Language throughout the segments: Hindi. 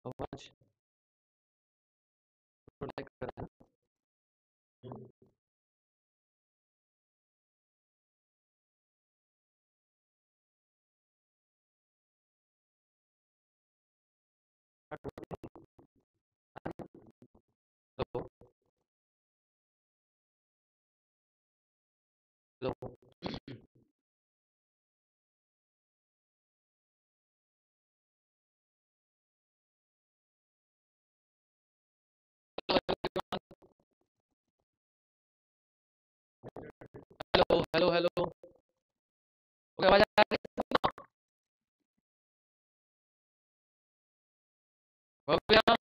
आवाज प्रोटेक्ट कर रहा है। Hello hello hello hello hello okay, आवाज आ रही है? हो गया?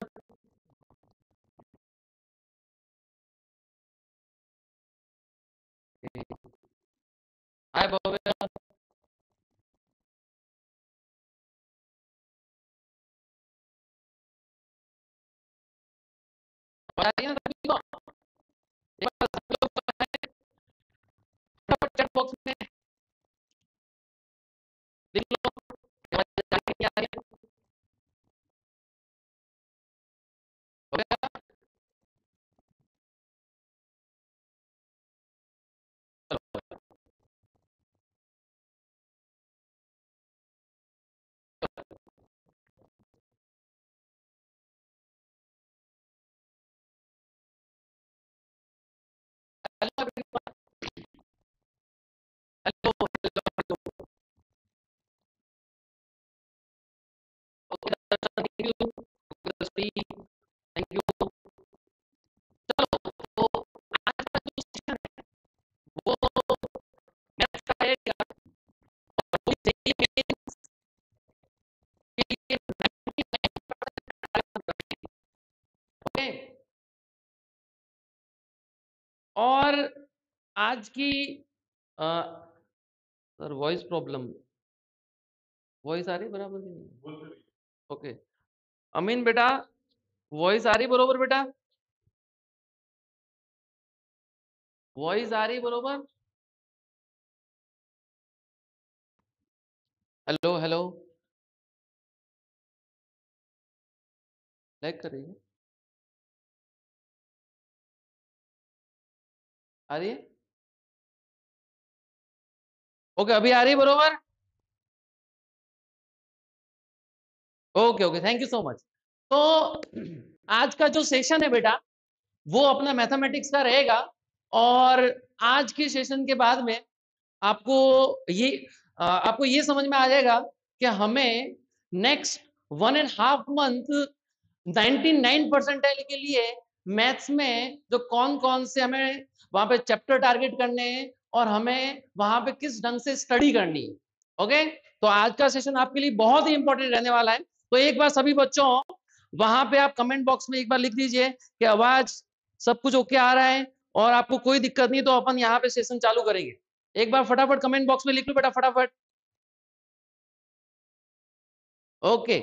हाय भव्य, आवाज आ रही है ना सभी को? एक बार सब लोग फटाफट चैट बॉक्स में लिख लो कि आवाज आ रही है, नहीं आ रही है? हो गया? चलो, hello everyone, hello hello hello. Okay Darshan, thank you. Shri, thank you. चलो, तो आज का जो सेशन है वो मैथ्स का है क्या? और वो JEE मेंस के लिए 99% ओके। और आज की सर वॉइस प्रॉब्लम, वॉइस आ रही है बराबर की नहीं? ओके अमीन बेटा, वॉइस आ रही बरोबर बेटा? वॉइस आ रही बरोबर? हेलो हेलो, लैग कर रही है? आ रही है? ओके अभी आ रही है बरोबर? Okay okay, thank you so much. तो आज का जो सेशन है बेटा वो अपना मैथमेटिक्स का रहेगा। और आज के सेशन के बाद में आपको ये आपको ये समझ में आ जाएगा कि हमें नेक्स्ट 1.5 मंथ 99 परसेंटाइल के लिए मैथ्स में जो कौन कौन से हमें वहां पे चैप्टर टारगेट करने हैं और हमें वहां पे किस ढंग से स्टडी करनी है। ओके, तो आज का सेशन आपके लिए बहुत ही इंपॉर्टेंट रहने वाला है। तो एक बार सभी बच्चों वहां पे आप कमेंट बॉक्स में एक बार लिख दीजिए कि आवाज सब कुछ ओके आ रहा है और आपको कोई दिक्कत नहीं, तो अपन यहाँ पे सेशन चालू करेंगे। एक बार फटाफट कमेंट बॉक्स में लिख लो बेटा, फटाफट। ओके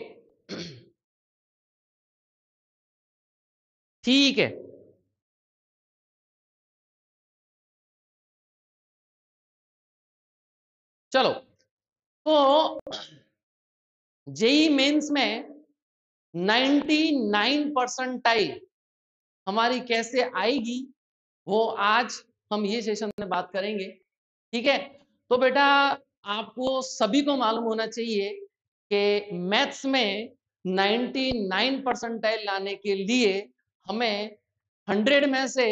ठीक है, चलो। तो जेई मेंस में 99 परसेंटाइल हमारी कैसे आएगी वो आज हम ये सेशन में बात करेंगे। ठीक है, तो बेटा आपको सभी को मालूम होना चाहिए कि मैथ्स में 99 परसेंटाइल लाने के लिए हमें 100 में से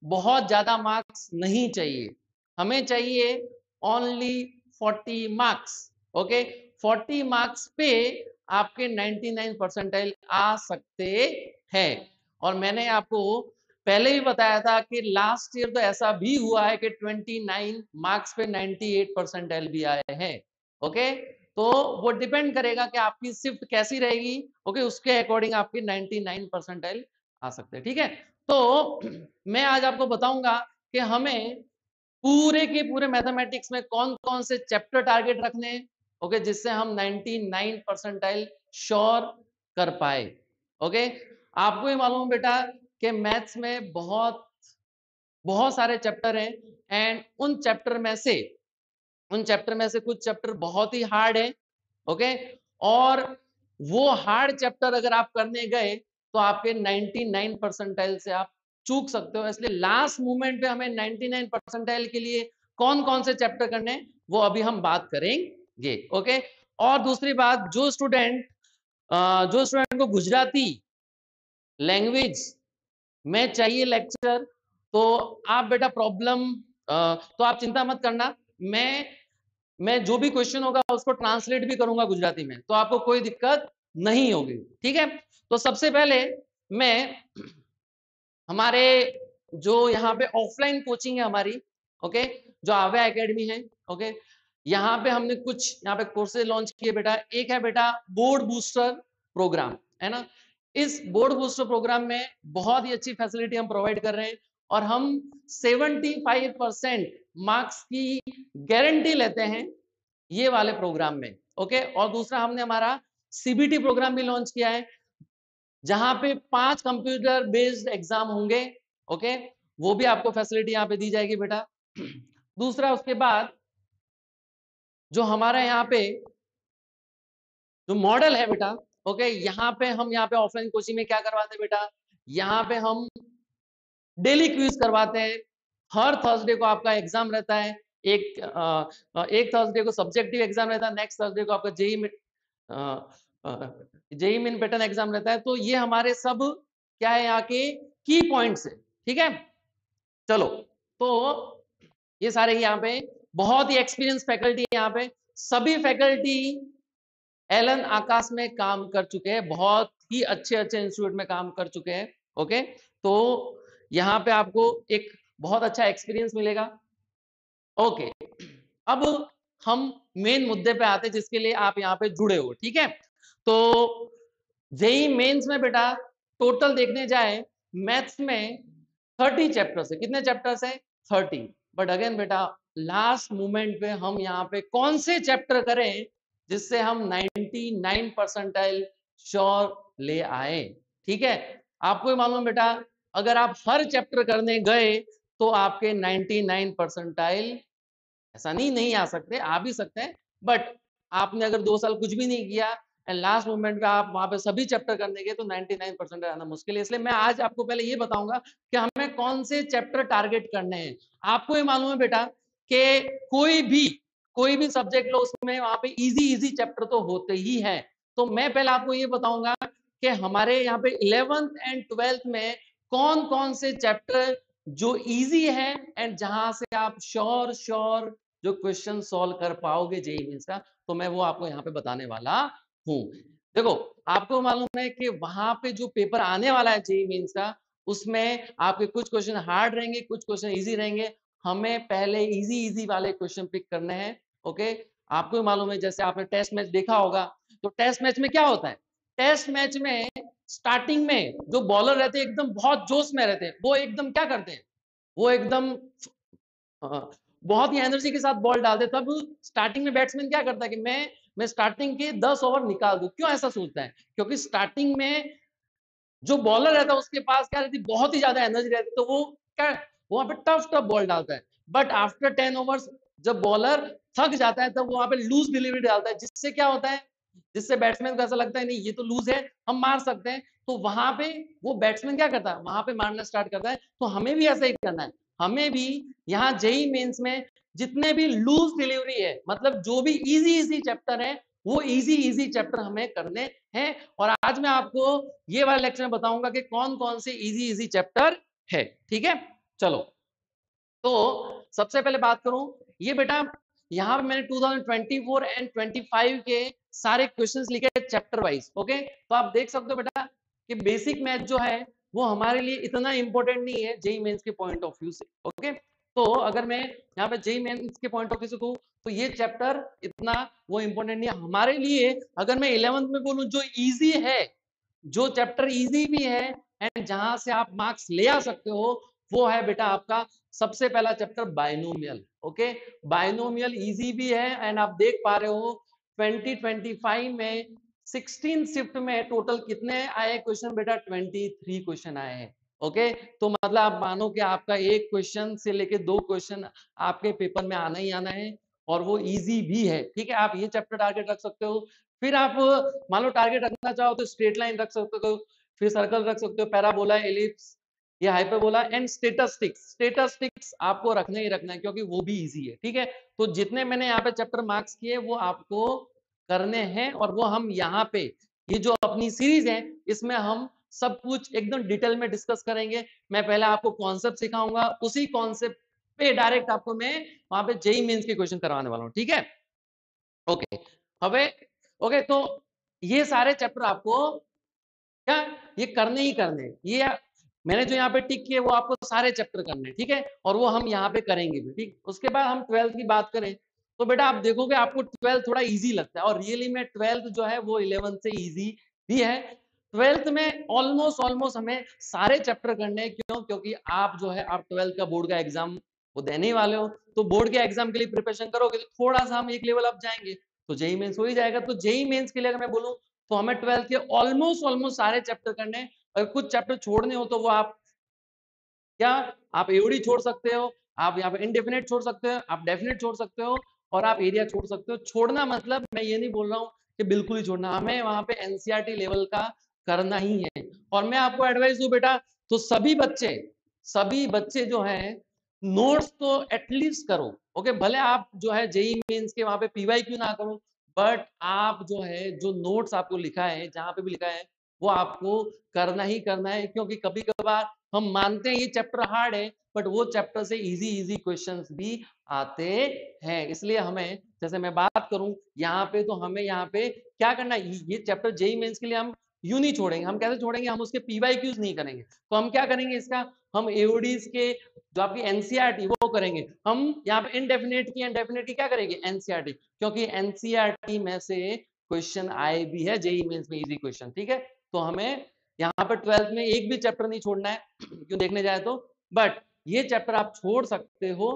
बहुत ज्यादा मार्क्स नहीं चाहिए, हमें चाहिए ओनली 40 मार्क्स। ओके, 40 मार्क्स पे आपके 99 परसेंटाइल आ सकते हैं। और मैंने आपको पहले ही बताया था कि लास्ट ईयर तो ऐसा भी हुआ है कि 29 मार्क्स पे 98 परसेंटाइल भी आए हैं। ओके, तो वो डिपेंड करेगा कि आपकी शिफ्ट कैसी रहेगी। ओके, उसके अकॉर्डिंग आपकी 99 परसेंटाइल आ सकते हैं। ठीक है, तो मैं आज आपको बताऊंगा कि हमें पूरे के पूरे मैथमेटिक्स में कौन कौन से चैप्टर टारगेट रखने हैं। ओके, जिससे हम 99 परसेंटाइल श्योर कर पाए। ओके, आपको ही मालूम बेटा कि मैथ्स में बहुत बहुत सारे चैप्टर हैं एंड उन चैप्टर में से कुछ चैप्टर बहुत ही हार्ड है। ओके, और वो हार्ड चैप्टर अगर आप करने गए तो आपके 99 परसेंटाइल से आप चूक सकते हो। इसलिए लास्ट मोमेंट पे हमें 99 परसेंटाइल के लिए कौन कौन से चैप्टर करने हैं वो अभी हम बात करेंगे। ओके। और दूसरी बात, जो स्टूडेंट को गुजराती लैंग्वेज में चाहिए लेक्चर, तो आप बेटा तो आप चिंता मत करना। मैं जो भी क्वेश्चन होगा उसको ट्रांसलेट भी करूंगा गुजराती में, तो आपको कोई दिक्कत नहीं होगी। ठीक है। तो सबसे पहले मैं हमारे जो यहाँ पे ऑफलाइन कोचिंग है हमारी, ओके, जो आव्या एकेडमी है, ओके, यहाँ पे हमने कुछ यहाँ पे कोर्सेज लॉन्च किए बेटा। एक है बेटा बोर्ड बूस्टर प्रोग्राम, है ना। इस बोर्ड बूस्टर प्रोग्राम में बहुत ही अच्छी फैसिलिटी हम प्रोवाइड कर रहे हैं और हम 75% मार्क्स की गारंटी लेते हैं ये वाले प्रोग्राम में। ओके। और दूसरा हमने हमारा सीबीटी प्रोग्राम भी लॉन्च किया है, जहां पे 5 कंप्यूटर बेस्ड एग्जाम होंगे। ओके। वो भी आपको फैसिलिटी यहाँ पे दी जाएगी बेटा। दूसरा, उसके बाद जो हमारा यहाँ पे जो मॉडल है बेटा, ओके, यहाँ पे हम यहाँ पे ऑफलाइन कोचिंग में क्या करवाते हैं बेटा, यहाँ पे हम डेली क्विज करवाते हैं। हर थर्सडे को आपका एग्जाम रहता है। एक थर्सडे को सब्जेक्टिव एग्जाम रहता है, नेक्स्ट थर्सडे को आपका जेई मेन पैटर्न एग्जाम रहता है। तो ये हमारे सब क्या है यहाँ के की पॉइंट्स है। ठीक है। चलो, तो ये सारे यहाँ पे बहुत ही एक्सपीरियंस फैकल्टी यहाँ पे, सभी फैकल्टी एलन आकाश में काम कर चुके हैं, बहुत ही अच्छे अच्छे इंस्टीट्यूट में काम कर चुके हैं। ओके। तो यहाँ पे आपको एक बहुत अच्छा एक्सपीरियंस मिलेगा। ओके। अब हम मेन मुद्दे पे आते हैं जिसके लिए आप यहाँ पे जुड़े हो। ठीक है। तो जेई मेंस में बेटा टोटल देखने जाए मैथ्स में 30 चैप्टर्स है। कितने चैप्टर्स है? 30। बट अगेन बेटा लास्ट मोमेंट पे हम यहाँ पे कौन से चैप्टर करें जिससे हम 99 परसेंटाइल श्योर ले आए। ठीक है। आपको मालूम बेटा, अगर आप हर चैप्टर करने गए तो आपके 99 परसेंटाइल ऐसा नहीं आ सकते, आ भी सकते हैं, बट आपने अगर 2 साल कुछ भी नहीं किया एंड लास्ट मोमेंट पे आप वहां पे सभी चैप्टर करने गए तो 99% आना मुश्किल है। इसलिए मैं आज आपको पहले ये बताऊंगा कि हमें कौन से चैप्टर टारगेट करने हैं। आपको ये मालूम है बेटा कि कोई भी सब्जेक्ट लो उसमें वहां पे इजी चैप्टर तो होते ही है। तो मैं पहले आपको ये बताऊंगा कि हमारे यहाँ पे 11th एंड 12th में कौन कौन से चैप्टर जो इजी है एंड जहां से आप श्योर जो क्वेश्चन सॉल्व कर पाओगे जेईई मेंस का, तो मैं वो आपको यहाँ पे बताने वाला हूँ। देखो, आपको मालूम है कि वहां पे जो पेपर आने वाला है जेईई मेंस का, उसमें आपके कुछ क्वेश्चन हार्ड रहेंगे, कुछ क्वेश्चन इजी रहेंगे। हमें पहले इजी वाले क्वेश्चन पिक करने हैं। ओके। आपको मालूम है, जैसे आपने टेस्ट मैच देखा होगा, तो टेस्ट मैच में क्या होता है, टेस्ट मैच में स्टार्टिंग में जो बॉलर रहते हैं एकदम बहुत जोश में रहते हैं, वो एकदम क्या करते हैं, वो एकदम बहुत ही एनर्जी के साथ बॉल डालते। तब स्टार्टिंग में बैट्समैन क्या करता है कि मैं स्टार्टिंग के 10 ओवर निकाल दूं। क्यों ऐसा सोचता है? क्योंकि स्टार्टिंग में जो बॉलर रहता है उसके पास क्या रहती, बहुत ही ज्यादा एनर्जी रहती, तो वो क्या, वहां पे टफ बॉल डालता है। बट आफ्टर 10 ओवर्स जब बॉलर थक जाता है तब वहां पे लूज डिलीवरी डालता है, जिससे क्या होता है, जिससे बैट्समैन को ऐसा लगता है नहीं ये तो लूज है, हम मार सकते हैं। तो वहां पे वो बैट्समैन क्या करता है, वहां पे मारना स्टार्ट करता है। तो हमें भी ऐसा ही करना है। हमें भी यहाँ जेईई मेंस में जितने भी लूज डिलीवरी है, मतलब जो भी इजी चैप्टर है, वो इजी चैप्टर हमें करने हैं। और आज मैं आपको ये वाला लेक्चर में बताऊंगा कि कौन कौन से इजी चैप्टर है। ठीक है। चलो, तो सबसे पहले बात करूं, ये बेटा यहाँ पे मैंने 2024 एंड 25 के सारे क्वेश्चंस लिखे चैप्टर वाइज। ओके। तो आप देख सकते हो बेटा कि बेसिक मैथ जो है वो हमारे लिए इतना इंपॉर्टेंट नहीं है जेईई मेंस के पॉइंट ऑफ व्यू से। ओके। तो अगर मैं यहाँ पे जेईई मेंस के पॉइंट ऑफ व्यू से कहूँ तो ये चैप्टर इतना वो इंपॉर्टेंट नहीं है हमारे लिए। अगर मैं 11th में बोलूँ जो इजी है, जो चैप्टर इजी भी है एंड जहां से आप मार्क्स ले आ सकते हो, वो है बेटा आपका सबसे पहला chapter binomial. Okay. Binomial easy भी है एंड आप देख पा रहे हो 2025 में 16 शिफ्ट में टोटल कितने आए क्वेश्चन बेटा, 23 क्वेश्चन आए हैं। ओके। तो मतलब आप मानो कि आपका एक क्वेश्चन से लेके 2 क्वेश्चन आपके पेपर में आना ही आना है और वो इजी भी है। ठीक है। आप ये चैप्टर टारगेट रख सकते हो। फिर आप मान लो टारगेट रखना चाहो तो स्ट्रेट लाइन रख सकते हो, फिर सर्कल रख सकते हो, पैराबोला, एलिप्स, या हाइपरबोला एंड स्टेटिस्टिक्स। स्टेटिस्टिक्स आपको रखना ही रखना है क्योंकि वो भी इजी है, ठीक है। तो जितने मैंने यहाँ पे चैप्टर मार्क्स किए वो आपको करने हैं, और वो हम यहाँ पे ये जो अपनी सीरीज है इसमें हम सब कुछ एकदम डिटेल में डिस्कस करेंगे। मैं पहले आपको कॉन्सेप्ट सिखाऊंगा, उसी कॉन्सेप्ट पे डायरेक्ट आपको मैं वहां पे जेई मेंस के क्वेश्चन करवाने वाला हूँ, ठीक है। ओके, હવે ओके, तो ये सारे चैप्टर आपको क्या ये करने ही करने, ये मैंने जो यहाँ पे टिक किए वो आपको सारे चैप्टर करने, ठीक है, और वो हम यहाँ पे करेंगे भी, ठीक। उसके बाद हम 12th की बात करें तो बेटा आप देखोगे आपको 12th थोड़ा इजी लगता है, और रियली में 12th जो है वो 11th से इजी भी है। 12th में ऑलमोस्ट ऑलमोस्ट हमें सारे चैप्टर करने हैं, क्यों? क्योंकि आप जो है आप 12th का बोर्ड का एग्जाम वो देने ही वाले हो, तो बोर्ड के एग्जाम के लिए प्रिपरेशन करोगे तो थोड़ा सा हम एक लेवल अप जाएंगे, तो जेई मेंस हो ही जाएगा। तो जेई मेंस के लिए अगर मैं बोलूं तो हमें 12th के ऑलमोस्ट ऑलमोस्ट सारे चैप्टर करने हैं, और कुछ चैप्टर छोड़ने हो तो वो आप क्या आप एओडी छोड़ सकते हो, आप यहाँ पे इनडेफिनेट छोड़ सकते हो, आप डेफिनेट छोड़ सकते हो, और आप एरिया छोड़ सकते हो। छोड़ना मतलब मैं ये नहीं बोल रहा हूँ कि बिल्कुल ही छोड़ना, हमें वहां पे एनसीईआरटी लेवल का करना ही है। और मैं आपको एडवाइस दूं बेटा, तो सभी बच्चे जो हैं नोट्स तो एटलीस्ट करो, ओके। भले आप जो है जेई मेंस के वहां पे पीवाई क्यों ना करो, बट आप जो है जो नोट्स आपको लिखा है जहां पे भी लिखा है वो आपको करना ही करना है, क्योंकि कभी कभार हम मानते हैं ये चैप्टर हार्ड है, बट वो चैप्टर से इजी इजी क्वेश्चंस भी आते हैं। इसलिए हमें, जैसे मैं बात करूं यहाँ पे, तो हमें यहाँ पे क्या करना है, ये चैप्टर जेई मेंस के लिए हम यूं नहीं छोड़ेंगे। हम कैसे छोड़ेंगे, हम उसके पीवाईक्यूज नहीं करेंगे, तो हम क्या करेंगे इसका, हम एओडीज के जो आपकी एनसीईआरटी वो करेंगे। हम यहाँ पे इनडेफिनेट की क्या करेंगे, एनसीईआरटी, क्योंकि एनसीईआरटी में से क्वेश्चन आए भी है जेई मेंस में, इजी क्वेश्चन, ठीक है। तो हमें यहाँ पर 12th में एक भी चैप्टर नहीं छोड़ना है क्यों देखने जाए तो, बट ये चैप्टर आप छोड़ सकते हो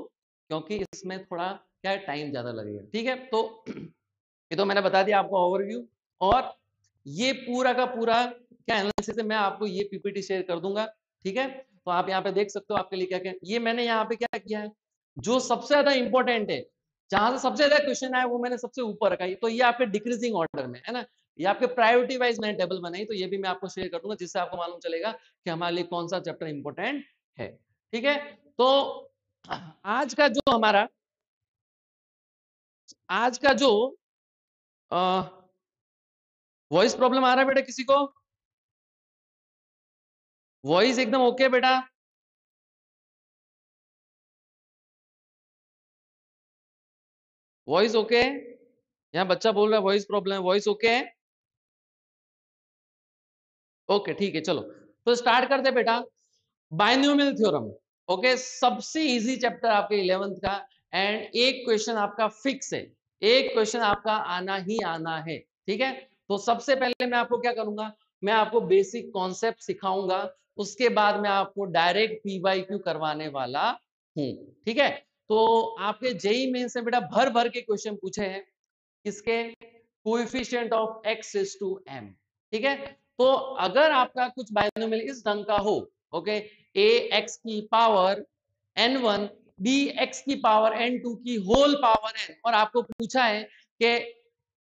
क्योंकि इसमें थोड़ा क्या टाइम ज्यादा लगेगा, ठीक है। तो ये तो मैंने बता दिया आपको ओवरव्यू, और ये पूरा का पूरा क्या एनालिसिस है मैं आपको ये पीपीटी शेयर कर दूंगा, ठीक है। तो आप यहाँ पे देख सकते हो आपके लिए क्या क्या, ये मैंने यहाँ पे क्या किया है, जो सबसे ज्यादा इंपॉर्टेंट है, जहां से सबसे ज्यादा क्वेश्चन आए वो मैंने सबसे ऊपर रखा है, तो ये आपके डिक्रीजिंग ऑर्डर में है ना, ये आपके प्रायोरिटी वाइज मैंने टेबल बनाई, तो ये भी मैं आपको शेयर कर दूंगा जिससे आपको मालूम चलेगा कि हमारे लिए कौन सा चैप्टर इंपॉर्टेंट है, ठीक है। तो आज का जो हमारा आज का जो वॉइस प्रॉब्लम आ रहा है बेटा किसी को, वॉइस एकदम ओके बेटा, वॉइस ओके, यहाँ बच्चा बोल रहा है वॉइस प्रॉब्लम है, वॉइस ओके है, ओके ठीक है चलो। तो स्टार्ट करते बेटा, बाइनोमियल थ्योरम, ओके, सबसे इजी चैप्टर आपके 11th का, एंड एक क्वेश्चन आपका फिक्स है, एक क्वेश्चन आपका आना ही आना है, ठीक है। तो सबसे पहले मैं आपको क्या करूंगा, मैं आपको बेसिक कॉन्सेप्ट सिखाऊंगा, उसके बाद मैं आपको डायरेक्ट पीवाईक्यू करवाने वाला हूं, ठीक है। तो आपके जेई मेंस से बेटा भर भर के क्वेश्चन पूछे हैं, किसके, coefficient of x is two m, ठीक है। तो अगर आपका कुछ बाइनोमियल इस ढंग का हो, ओके, a x की पावर n1 b x की पावर n2 की होल पावर n, और आपको पूछा है कि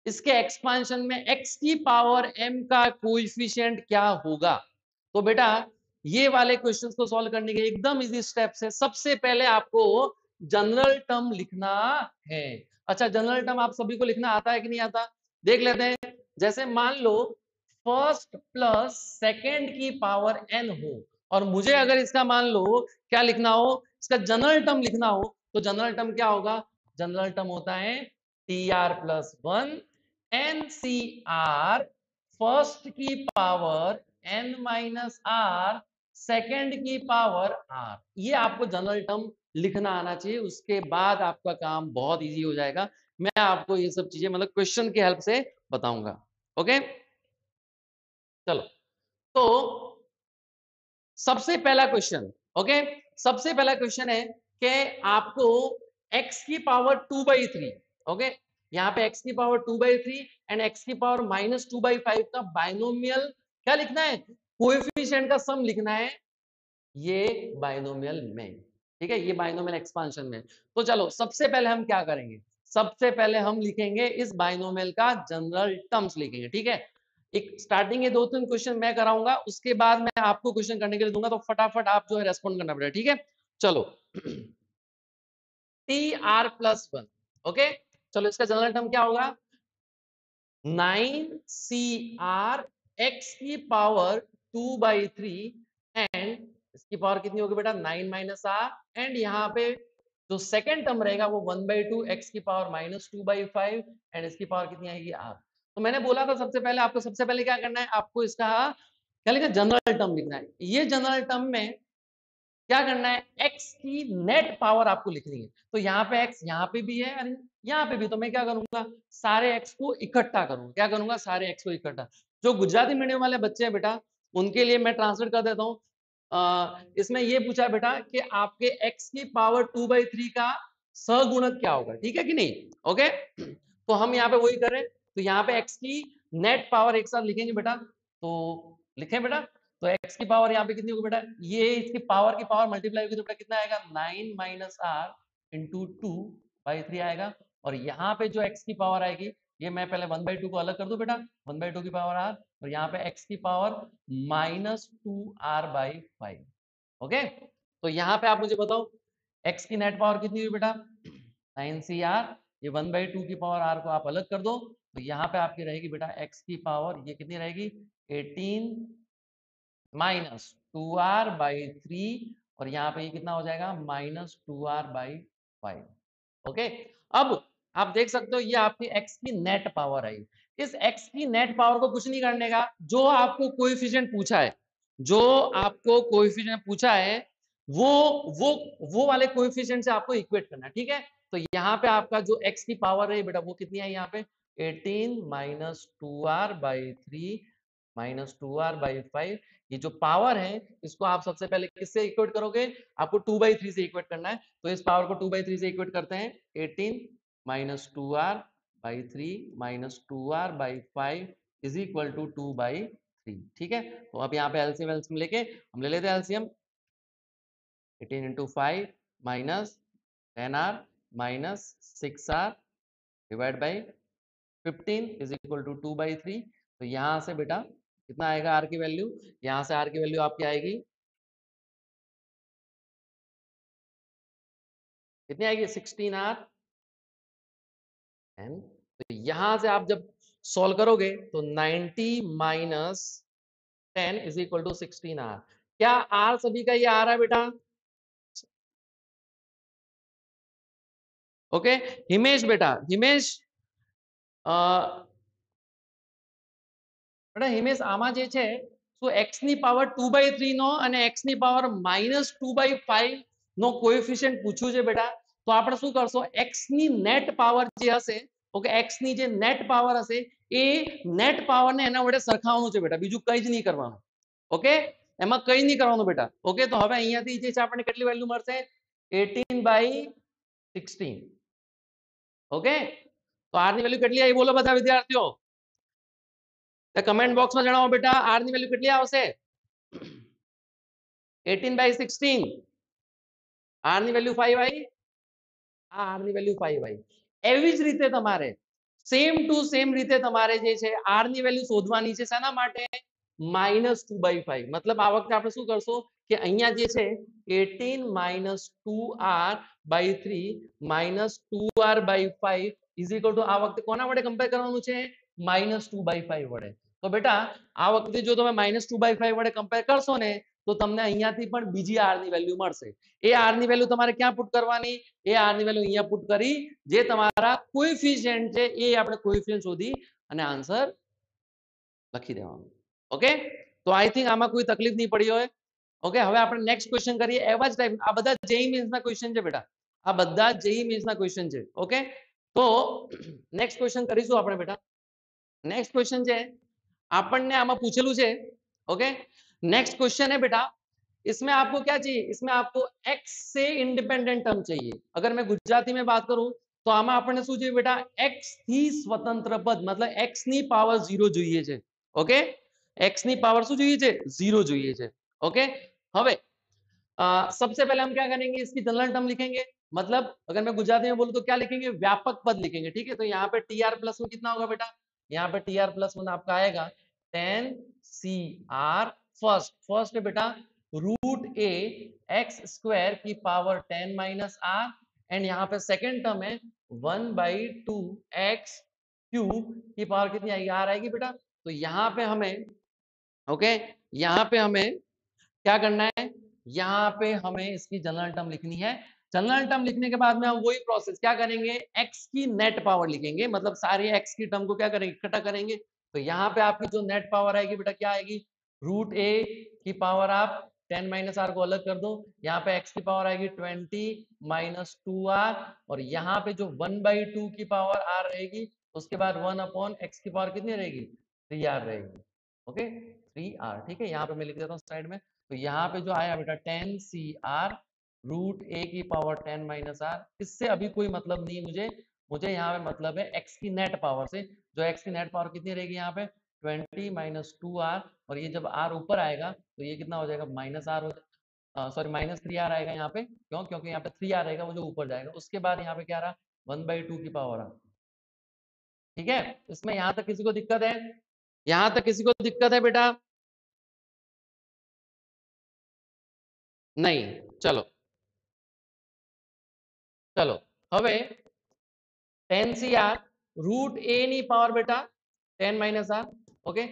इसके एक्सपांशन में x की पावर m का कोएफिशिएंट क्या होगा, तो बेटा ये वाले क्वेश्चंस को सॉल्व करने के एकदम इजी स्टेप्स है। सबसे पहले आपको जनरल टर्म लिखना है। अच्छा, जनरल टर्म आप सभी को लिखना आता है कि नहीं आता, देख लेते हैं। जैसे मान लो फर्स्ट प्लस सेकंड की पावर n हो, और मुझे अगर इसका मान लो क्या लिखना हो, इसका जनरल टर्म लिखना हो, तो जनरल टर्म क्या होगा, जनरल टर्म होता है tr+1 ncr फर्स्ट की पावर n-r सेकंड की पावर r, ये आपको जनरल टर्म लिखना आना चाहिए, उसके बाद आपका काम बहुत इजी हो जाएगा। मैं आपको ये सब चीजें मतलब क्वेश्चन की हेल्प से बताऊंगा, ओके। चलो, तो सबसे पहला क्वेश्चन, ओके, सबसे पहला क्वेश्चन है कि आपको x की पावर 2/3, ओके, यहाँ पे x की पावर 2/3 एंड x की पावर -2/5 का बाइनोमियल क्या लिखना है, कोएफिशिएंट का सम लिखना है, ये बाइनोमियल में, ठीक है, ये बाइनोमियल एक्सपांशन में। तो चलो सबसे पहले हम क्या करेंगे, सबसे पहले हम लिखेंगे इस बाइनोमियल का जनरल टर्म्स लिखेंगे, ठीक है। एक स्टार्टिंग के 2-3 क्वेश्चन मैं कराऊंगा, उसके बाद मैं आपको क्वेश्चन करने के लिए दूंगा, तो फटाफट आप जो है रेस्पॉन्ड करना पड़ेगा, ठीक है। चलो TR+1, ओके। चलो इसका जनरल टर्म क्या होगा, 9CR x की पावर 2/3 एंड इसकी पावर कितनी होगी बेटा 9 माइनस आर, एंड यहाँ पे जो सेकंड टर्म रहेगा वो 1/2 x की पावर -2/5 एंड इसकी पावर कितनी आएगी r। तो मैंने बोला था सबसे पहले आपको, सबसे पहले क्या करना है, आपको इसका क्या लिखना है, जनरल टर्म लिखना है। ये जनरल टर्म में क्या करना है, x की नेट पावर आपको लिखनी है। तो यहाँ पे x यहाँ पे भी है और यहाँ पे भी, तो मैं क्या करूंगा, सारे x को इकट्ठा करूंगा। क्या करूंगा, सारे x को इकट्ठा। जो गुजराती मीडियम वाले बच्चे हैं बेटा, उनके लिए मैं ट्रांसलेट कर देता हूँ। इसमें ये पूछा है बेटा कि आपके x की पावर 2/3 का सहगुणक क्या होगा, ठीक है कि नहीं, ओके। तो हम यहाँ पे वही करें, तो यहाँ पे x की नेट पावर एक साथ लिखेंगे बेटा, तो लिखें बेटा। तो x की पावर यहाँ पे कितनी होगी बेटा, ये इसकी पावर की पावर मल्टीप्लाई होगी तो बेटा कितना आएगा, 9 माइनस आर इंटू 2/3 आएगा। और यहाँ पे जो x की पावर आएगी, ये मैं पहले 1/2 को अलग कर दूं बेटा, 1/2 की पावर r, और यहाँ पे x की पावर -2r/5, ओके। तो यहाँ पे आप मुझे बताओ x की नेट पावर कितनी हुई बेटा, 9CR, ये 1/2 की पावर r को आप अलग कर दो, तो यहाँ पे आपकी रहेगी बेटा x की पावर, ये कितनी रहेगी 18 -2r/3, और यहाँ पे ये कितना हो जाएगा -2r/5, ओके। अब आप देख सकते हो ये आपकी x की नेट पावर आई। इस x की नेट पावर को कुछ नहीं करने का, जो आपको कोएफिशिएंट पूछा है, जो आपको कोएफिशिएंट पूछा है, वो वो वाले कोएफिशिएंट से आपको इक्वेट करना है, ठीक है। तो यहाँ पे आपका जो x की पावर है बेटा, वो कितनी है यहाँ पे 18 -2r/3 -2r/5। ये जो पावर है, इसको आप सबसे पहले किससे इक्वेट करोगे, आपको 2/3 से इक्वेट करना है। तो इस पावर को 2/3 से इक्वेट करते हैं, 18 -2r/3 -2r/5 is equal to 2/3, ठीक है। तो अब यहाँ पे एलसीएम एलसीएम लेके हम ले लेते हैं LCM, 18 into 5 -10r -6r divide by 15 is equal to 2/3। तो यहाँ से बेटा कितना आएगा आर की वैल्यू, यहाँ से आर की वैल्यू आपकी आएगी कितनी आएगी 16r एन। तो यहाँ से आप जब सॉल्व करोगे तो 90 minus 10 is equal to 16r। क्या आर सभी का ये आ रहा है बेटा, ओके। हिमेश बेटा, हिमेश બેટા હિમેશ આમાં જે છે શું x ની પાવર 2/3 નો અને x ની પાવર -2/5 નો કોએફિશિયન્ટ પૂછ્યું છે બેટા। તો આપણે શું કરશો, x ની નેટ પાવર જે હશે, ઓકે, x ની જે નેટ પાવર હશે એ નેટ પાવર ને એના વડે સરખાવવાનું છે બેટા, બીજું કંઈ જ નહીં કરવાનું, ઓકે। એમાં કંઈ નહીં કરવાનું બેટા, ઓકે। તો હવે અહીંયાથી જે છે આપણને કેટલી વેલ્યુ મળશે 18/16, ઓકે। તો r ની વેલ્યુ કેટલી આવી બોલો બધા વિદ્યાર્થીઓ, કમેન્ટ બોક્સમાં જણાવો બેટા r ની વેલ્યુ કેટલી આવશે 18/16, r ની વેલ્યુ 5 આવી, આ r ની વેલ્યુ 5 આવી। એવી જ રીતે તમારે સેમ ટુ સેમ રીતે તમારે જે છે r ની વેલ્યુ શોધવાની છે, શેના માટે -2/5। मतलब આ વખતે આપણે શું કરશું કે અહીંયા જે છે 18 -2r/3 -2r/5 is equal to આ વખતે કોના વડે કમ્પેર કરવાનું છે -2/5 વડે। તો બેટા આ વખતે જો તમે -2/5 વડે કમ્પેર કરશો ને તો તમને અહીંયાથી પણ બીજી r ની વેલ્યુ મળશે। એ r ની વેલ્યુ તમારે ક્યાં પુટ કરવાની, એ r ની વેલ્યુ અહીંયા પુટ કરી જે તમારા કોએફિશિયન્ટ છે એ આપણે કોએફિશિયન્ટ શોધી અને આન્સર લખી દેવાનું, ઓકે। તો આઈ થિંક આમાં કોઈ તકલીફ નહીં પડી હોય, ઓકે। હવે આપણે નેક્સ્ટ ક્વેશ્ચન કરીએ એવા જ ટાઈપ, આ બધા જેઈ મીન્સ ના ક્વેશ્ચન છે બેટા, આ બધા જેઈ મીન્સ ના ક્વેશ્ચન છે, ઓકે। તો નેક્સ્ટ ક્વેશ્ચન કરીશું આપણે બેટા। नेक्स्ट क्वेश्चन है आपने आमा पूछेलू है, ओके। नेक्स्ट क्वेश्चन है बेटा, इसमें आपको क्या चाहिए, इसमें आपको x से इंडिपेंडेंट टर्म चाहिए। अगर मैं गुजराती में बात करूं तो आमा आपने શું જોઈએ बेटा x થી સ્વતંત્ર પદ, मतलब x ની પાવર 0 જોઈએ છે, ओके। x ની પાવર શું જોઈએ છે 0 જોઈએ છે, ओके। હવે सबसे पहले हम क्या करेंगे, इसकी जनरल टर्म लिखेंगे। मतलब अगर मैं गुजराती में बोलूं तो क्या लिखेंगे, व्यापक पद लिखेंगे, ठीक है। तो यहाँ पे टी आर प्लस वन कितना होगा बेटा, यहाँ पे टी आर प्लस वन आपका आएगा 10 CR फर्स्ट, फर्स्ट है बेटा रूट ए एक्स स्क्वायर की पावर 10 माइनस आर, एंड यहाँ पे सेकेंड टर्म है 1/2 एक्स क्यूब की पावर कितनी आएगी, आर आएगी बेटा। तो यहाँ पे हमें ओके, यहाँ पे हमें क्या करना है, यहाँ पे हमें इसकी जनरल टर्म लिखनी है। जनरल टर्म लिखने के बाद में हम वही प्रोसेस क्या करेंगे, एक्स की नेट पावर लिखेंगे, मतलब सारे एक्स की टर्म को क्या करेंगे, इकट्ठा करेंगे। तो यहाँ पे आपकी जो नेट पावर आएगी बेटा क्या आएगी, रूट ए की पावर आप 10 माइनस आर को अलग कर दो, यहाँ पे एक्स की पावर आएगी 20 माइनस 2r, और यहाँ पे जो 1/2 की पावर आर रहेगी, उसके बाद 1/x की पावर कितनी रहेगी, 3r रहेगी। ओके 3r, ठीक है। यहाँ पे मैं लिख देता हूँ साइड में। तो यहाँ पे जो आया बेटा 10 CR रूट ए की पावर 10 माइनस आर, इससे अभी कोई मतलब नहीं मुझे, मुझे यहाँ पे मतलब है एक्स की नेट पावर से। जो एक्स की नेट पावर कितनी रहेगी यहाँ पे 20 माइनस 2r, और ये जब r ऊपर आएगा तो ये कितना हो जाएगा, माइनस आर हो, सॉरी माइनस 3r आएगा यहाँ पे, क्यों, क्योंकि यहाँ पे 3r रहेगा वो जो ऊपर जाएगा। उसके बाद यहाँ पे क्या रहा 1/2 की पावर r, ठीक है। इसमें यहाँ तक किसी को दिक्कत है, यहाँ तक किसी को दिक्कत है बेटा, नहीं, चलो चलो હવે 10 CR रूट ए नहीं पावर बेटा 10 माइनस आर, ओके।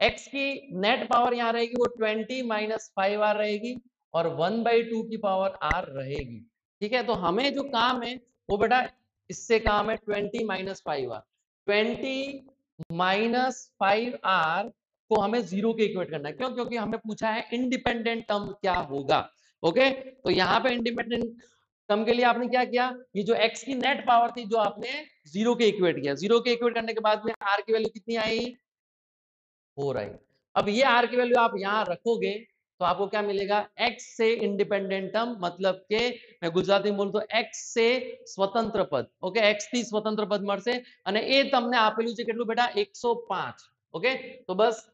एक्स की नेट पावर यहाँ रहेगी वो 20 माइनस 5r रहेगी, और 1/2 की पावर r रहेगी, ठीक है। तो हमें जो काम है वो बेटा इससे काम है 20 माइनस 5r, 20 माइनस 5r को हमें जीरो के इक्वेट करना है, क्यों, क्योंकि हमें पूछा है इंडिपेंडेंट टर्म क्या होगा, ओके। तो यहाँ पे इंडिपेंडेंट टर्म के लिए आपने क्या किया, ये जो x की नेट पावर थी जो आपने जीरो के इक्वेट किया, जीरो के इक्वेट करने के बाद में r की वैल्यू कितनी आई, 4 आई। अब ये r की वैल्यू आप यहाँ रखोगे तो आपको क्या मिलेगा, x से इंडिपेंडेंट टर्म, मतलब के मैं गुजराती में बोलूं तो x से स्वतंत्र पद, ओके। x થી स्वतंत्र पद મળશે અને એ તમને આપેલું છે કેટલું બેટા 105, ओके। तो बस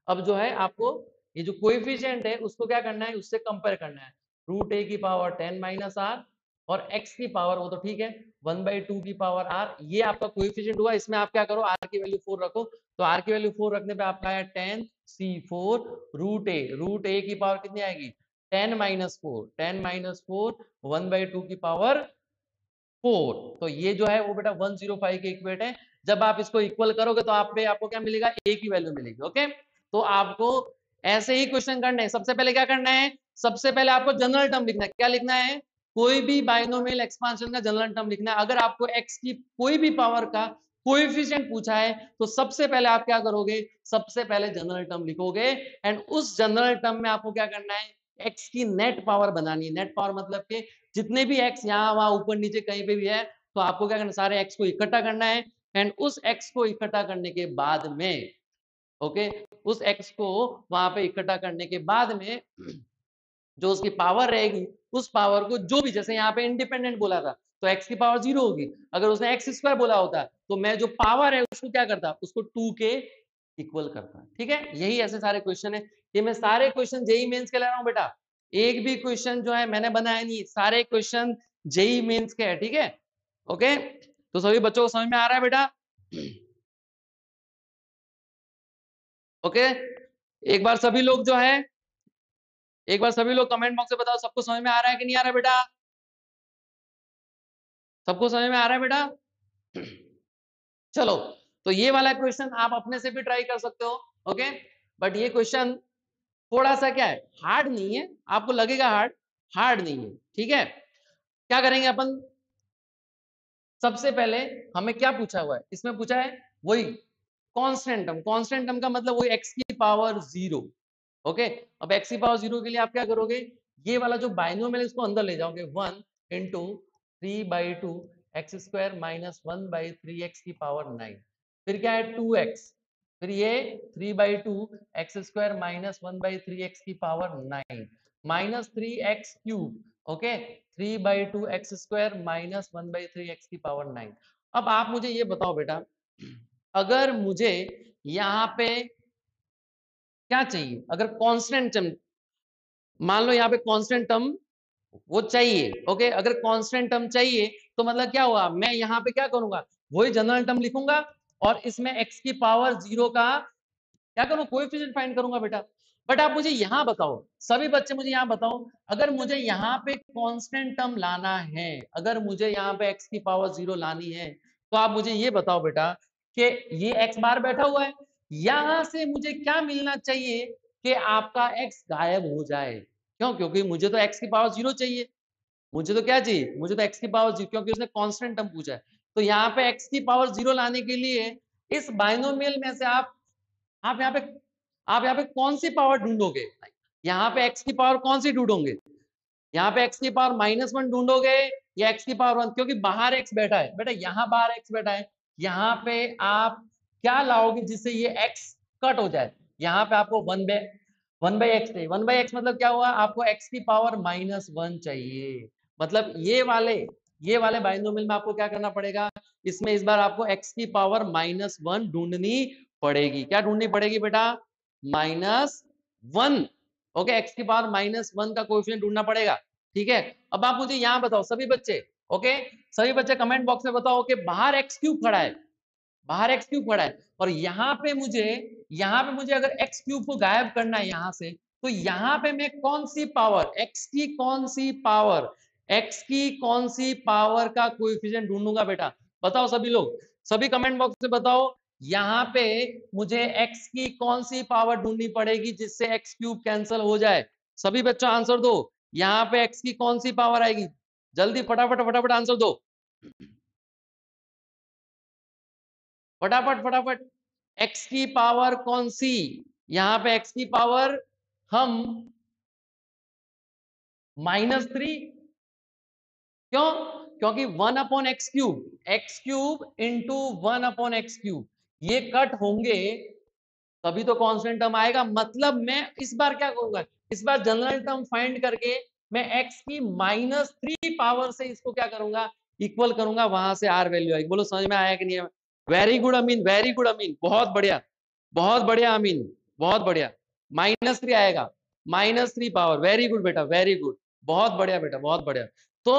अब जो है आपको ये जो कोएफिशिएंट है उसको क्या करना है, उससे कंपेयर करना है, रूट ए की पावर 10 माइनस आर और x की पावर वो तो ठीक है 1/2 की पावर r, ये आपका कोएफिशिएंट हुआ। इसमें आप क्या करो, r की वैल्यू 4 रखो, तो r की वैल्यू 4 रखने पे आपका आया 10 C4 रूट ए की पावर कितनी आएगी 10 माइनस 4, 10 माइनस 4 1/2 की पावर 4, तो ये जो है वो बेटा 105 के इक्वेट है। जब आप इसको इक्वल करोगे तो आपको क्या मिलेगा, a की वैल्यू मिलेगी, ओके। तो आपको ऐसे ही क्वेश्चन करने हैं। सबसे पहले क्या करना है, सबसे पहले आपको जनरल टर्म लिखना है। क्या लिखना है, कोई भी बाइनोमियल एक्सपांशन का जनरल टर्म लिखना है। अगर आपको x की कोई भी पावर का कोएफिशिएंट पूछा है तो सबसे पहले आप क्या करोगे, सबसे पहले जनरल टर्म लिखोगे, एंड उस जनरल टर्म में आपको क्या करना है, x की नेट पावर बनानी है। नेट पावर मतलब के जितने भी x यहाँ वहां ऊपर नीचे कहीं पे भी है, तो आपको क्या करना है, सारे x को इकट्ठा करना है, एंड उस x को इकट्ठा करने के बाद में ओके, उस x को वहां पे इकट्ठा करने के बाद में जो उसकी पावर रहेगी, उस पावर को जो भी, जैसे यहाँ पे इंडिपेंडेंट बोला था तो x की पावर 0 होगी, अगर उसने एक्स स्क्वायर बोला होता तो मैं जो पावर है उसको क्या करता, उसको 2 के इक्वल करता, ठीक है। यही ऐसे सारे क्वेश्चन है, ये मैं सारे क्वेश्चन जेई मेंस के ले रहा हूँ बेटा, एक भी क्वेश्चन जो है मैंने बनाया नहीं, सारे क्वेश्चन जेई मेंस के है, ठीक है, ओके। तो सभी बच्चों को समझ में आ रहा है बेटा, ओके। एक बार सभी लोग जो है, एक बार सभी लोग कमेंट बॉक्स में बताओ सबको समझ में आ रहा है कि नहीं आ रहा है बेटा, सबको समझ में आ रहा है बेटा। चलो, तो ये वाला क्वेश्चन आप अपने से भी ट्राई कर सकते हो, ओके। बट ये क्वेश्चन थोड़ा सा क्या है, हार्ड नहीं है, आपको लगेगा हार्ड, हार्ड नहीं है, ठीक है। क्या करेंगे अपन, सबसे पहले हमें क्या पूछा हुआ है, इसमें पूछा है वही कांस्टेंट टर्म, कांस्टेंट टर्म का मतलब वही x की पावर 0, ओके। अब x की पावर 0 के लिए आप क्या करोगे, ये वाला जो बाइनोमियल है इसको अंदर ले जाओगे, 1 into 3/2 x square minus 1/3x की पावर 9, फिर क्या है 2x, फिर ये 3/2 एक्स स्क्वायर माइनस 1/3x की power 9 minus 3x cube, okay, 3/2 x square minus 1/3x की पावर 9। अब आप मुझे ये बताओ बेटा, अगर मुझे यहाँ पे क्या चाहिए, अगर कांस्टेंट टर्म, मान लो यहाँ पे कांस्टेंट टर्म वो चाहिए। ओके, अगर कांस्टेंट टर्म चाहिए तो मतलब क्या हुआ, मैं यहाँ पे क्या करूंगा, वही जनरल टर्म लिखूंगा और इसमें x की पावर 0 का क्या करूं, कोएफिशिएंट फाइंड करूंगा बेटा। बट आप मुझे यहाँ बताओ, सभी बच्चे मुझे यहाँ बताओ, अगर मुझे यहाँ पे कांस्टेंट टर्म लाना है, अगर मुझे यहाँ पे x की पावर 0 लानी है, तो आप मुझे ये बताओ बेटा कि ये x बार बैठा हुआ है, यहां से मुझे क्या मिलना चाहिए कि आपका x गायब हो जाए। क्यों, क्योंकि मुझे तो x की पावर 0 चाहिए, मुझे तो क्या चाहिए, मुझे तो x की पावर 0, क्योंकि उसने कांस्टेंट टर्म पूछा है। तो यहाँ पे x की पावर 0 लाने के लिए इस बाइनोमियल में से आप यहाँ पे आप यहाँ पे कौन सी पावर ढूंढोगे, यहाँ पे x की पावर कौन सी ढूंढोगे, यहाँ पे x की पावर -1 ढूंढोगे या x की पावर 1, क्योंकि बाहर x बैठा है बेटा, यहाँ बाहर x बैठा है, यहाँ पे आप क्या लाओगे जिससे ये x कट हो जाए, यहाँ पे आपको 1/x चाहिए। 1/x मतलब क्या हुआ, आपको x की पावर -1 चाहिए। मतलब ये वाले बाइनोमियल में आपको क्या करना पड़ेगा, इसमें इस बार आपको x की पावर -1 ढूंढनी पड़ेगी। क्या ढूंढनी पड़ेगी बेटा, -1। ओके, x की पावर -1 का कोएफिशिएंट ढूंढना पड़ेगा। ठीक है, अब आप मुझे यहाँ बताओ सभी बच्चे, ओके सभी बच्चे कमेंट बॉक्स में बताओ कि बाहर x क्यूब खड़ा है, बाहर x क्यूब खड़ा है, और यहाँ पे मुझे अगर x क्यूब को गायब करना है यहाँ से, तो यहाँ पे मैं कौन सी पावर, x की कौन सी पावर का कोएफिशिएंट ढूंढूंगा बेटा, बताओ सभी लोग, सभी कमेंट बॉक्स में बताओ, यहाँ पे मुझे x की कौन सी पावर ढूंढनी पड़ेगी जिससे x क्यूब कैंसिल हो जाए। सभी बच्चों आंसर दो, यहाँ पे x की कौन सी पावर आएगी, जल्दी फटाफट फटाफट आंसर दो, फटाफट फटाफट। x की पावर कौन सी, यहाँ पे x की पावर हम -3, क्यों, क्योंकि 1/x cube, x cube into 1/x cube, ये कट होंगे तभी तो कांस्टेंट टर्म आएगा। मतलब मैं इस बार क्या करूंगा, इस बार जनरल टर्म फाइंड करके मैं x की -3 पावर से इसको क्या करूंगा, इक्वल करूंगा, वहां से r वैल्यू आएगी। बोलो समझ में आया कि नहीं? Very good Amin, very good अमीन, बहुत बढ़िया, बहुत बढ़िया अमीन, बहुत बढ़िया। -3 आएगा, -3 पावर, वेरी गुड बेटा, वेरी गुड, बहुत बढ़िया बेटा, बहुत बढ़िया। तो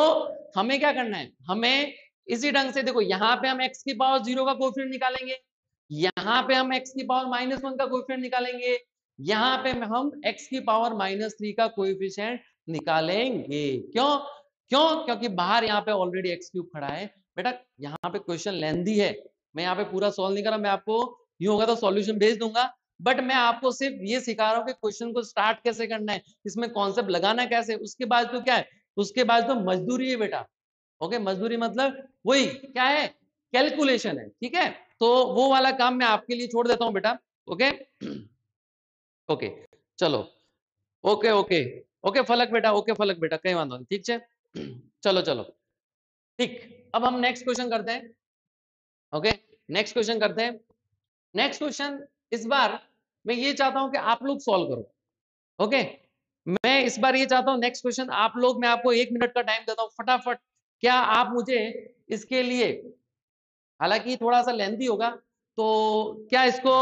हमें क्या करना है, हमें इसी ढंग से देखो, यहाँ पे हम x की पावर 0 का कोएफिशिएंट निकालेंगे, यहाँ पे हम x की पावर -1 का कोएफिशिएंट निकालेंगे, यहाँ पे हम x की पावर -3 का कोएफिशिएंट निकालेंगे। क्यों, क्योंकि बाहर यहाँ पे ऑलरेडी x क्यूब खड़ा है बेटा। यहाँ पे क्वेश्चन लेंथी है, मैं यहाँ पे पूरा सॉल्व नहीं कर रहा, मैं आपको यूं होगा तो सॉल्यूशन भेज दूंगा, बट मैं आपको सिर्फ ये सिखा रहा हूँ कि क्वेश्चन को स्टार्ट कैसे करना है, इसमें कॉन्सेप्ट लगाना कैसे, उसके बाद तो क्या है, उसके बाद तो मजदूरी है बेटा। ओके, मजदूरी मतलब वही क्या है, कैलकुलेशन है। ठीक है, तो वो वाला काम मैं आपके लिए छोड़ देता हूं बेटा। ओके ओके, चलो, ओके ओके ओके फलक बेटा, ओके फलक बेटा, कहीं वांधो नहीं, ठीक है। चलो चलो, ठीक, अब हम नेक्स्ट क्वेश्चन करते हैं। ओके, नेक्स्ट क्वेश्चन करते हैं। नेक्स्ट क्वेश्चन इस बार मैं ये चाहता हूं कि आप लोग सॉल्व करो। ओके, मैं इस बार ये चाहता हूं नेक्स्ट क्वेश्चन आप लोग, मैं आपको 1 मिनट का टाइम देता हूं, फटाफट क्या आप मुझे इसके लिए, हालांकि थोड़ा सा लेंथी होगा, तो क्या इसको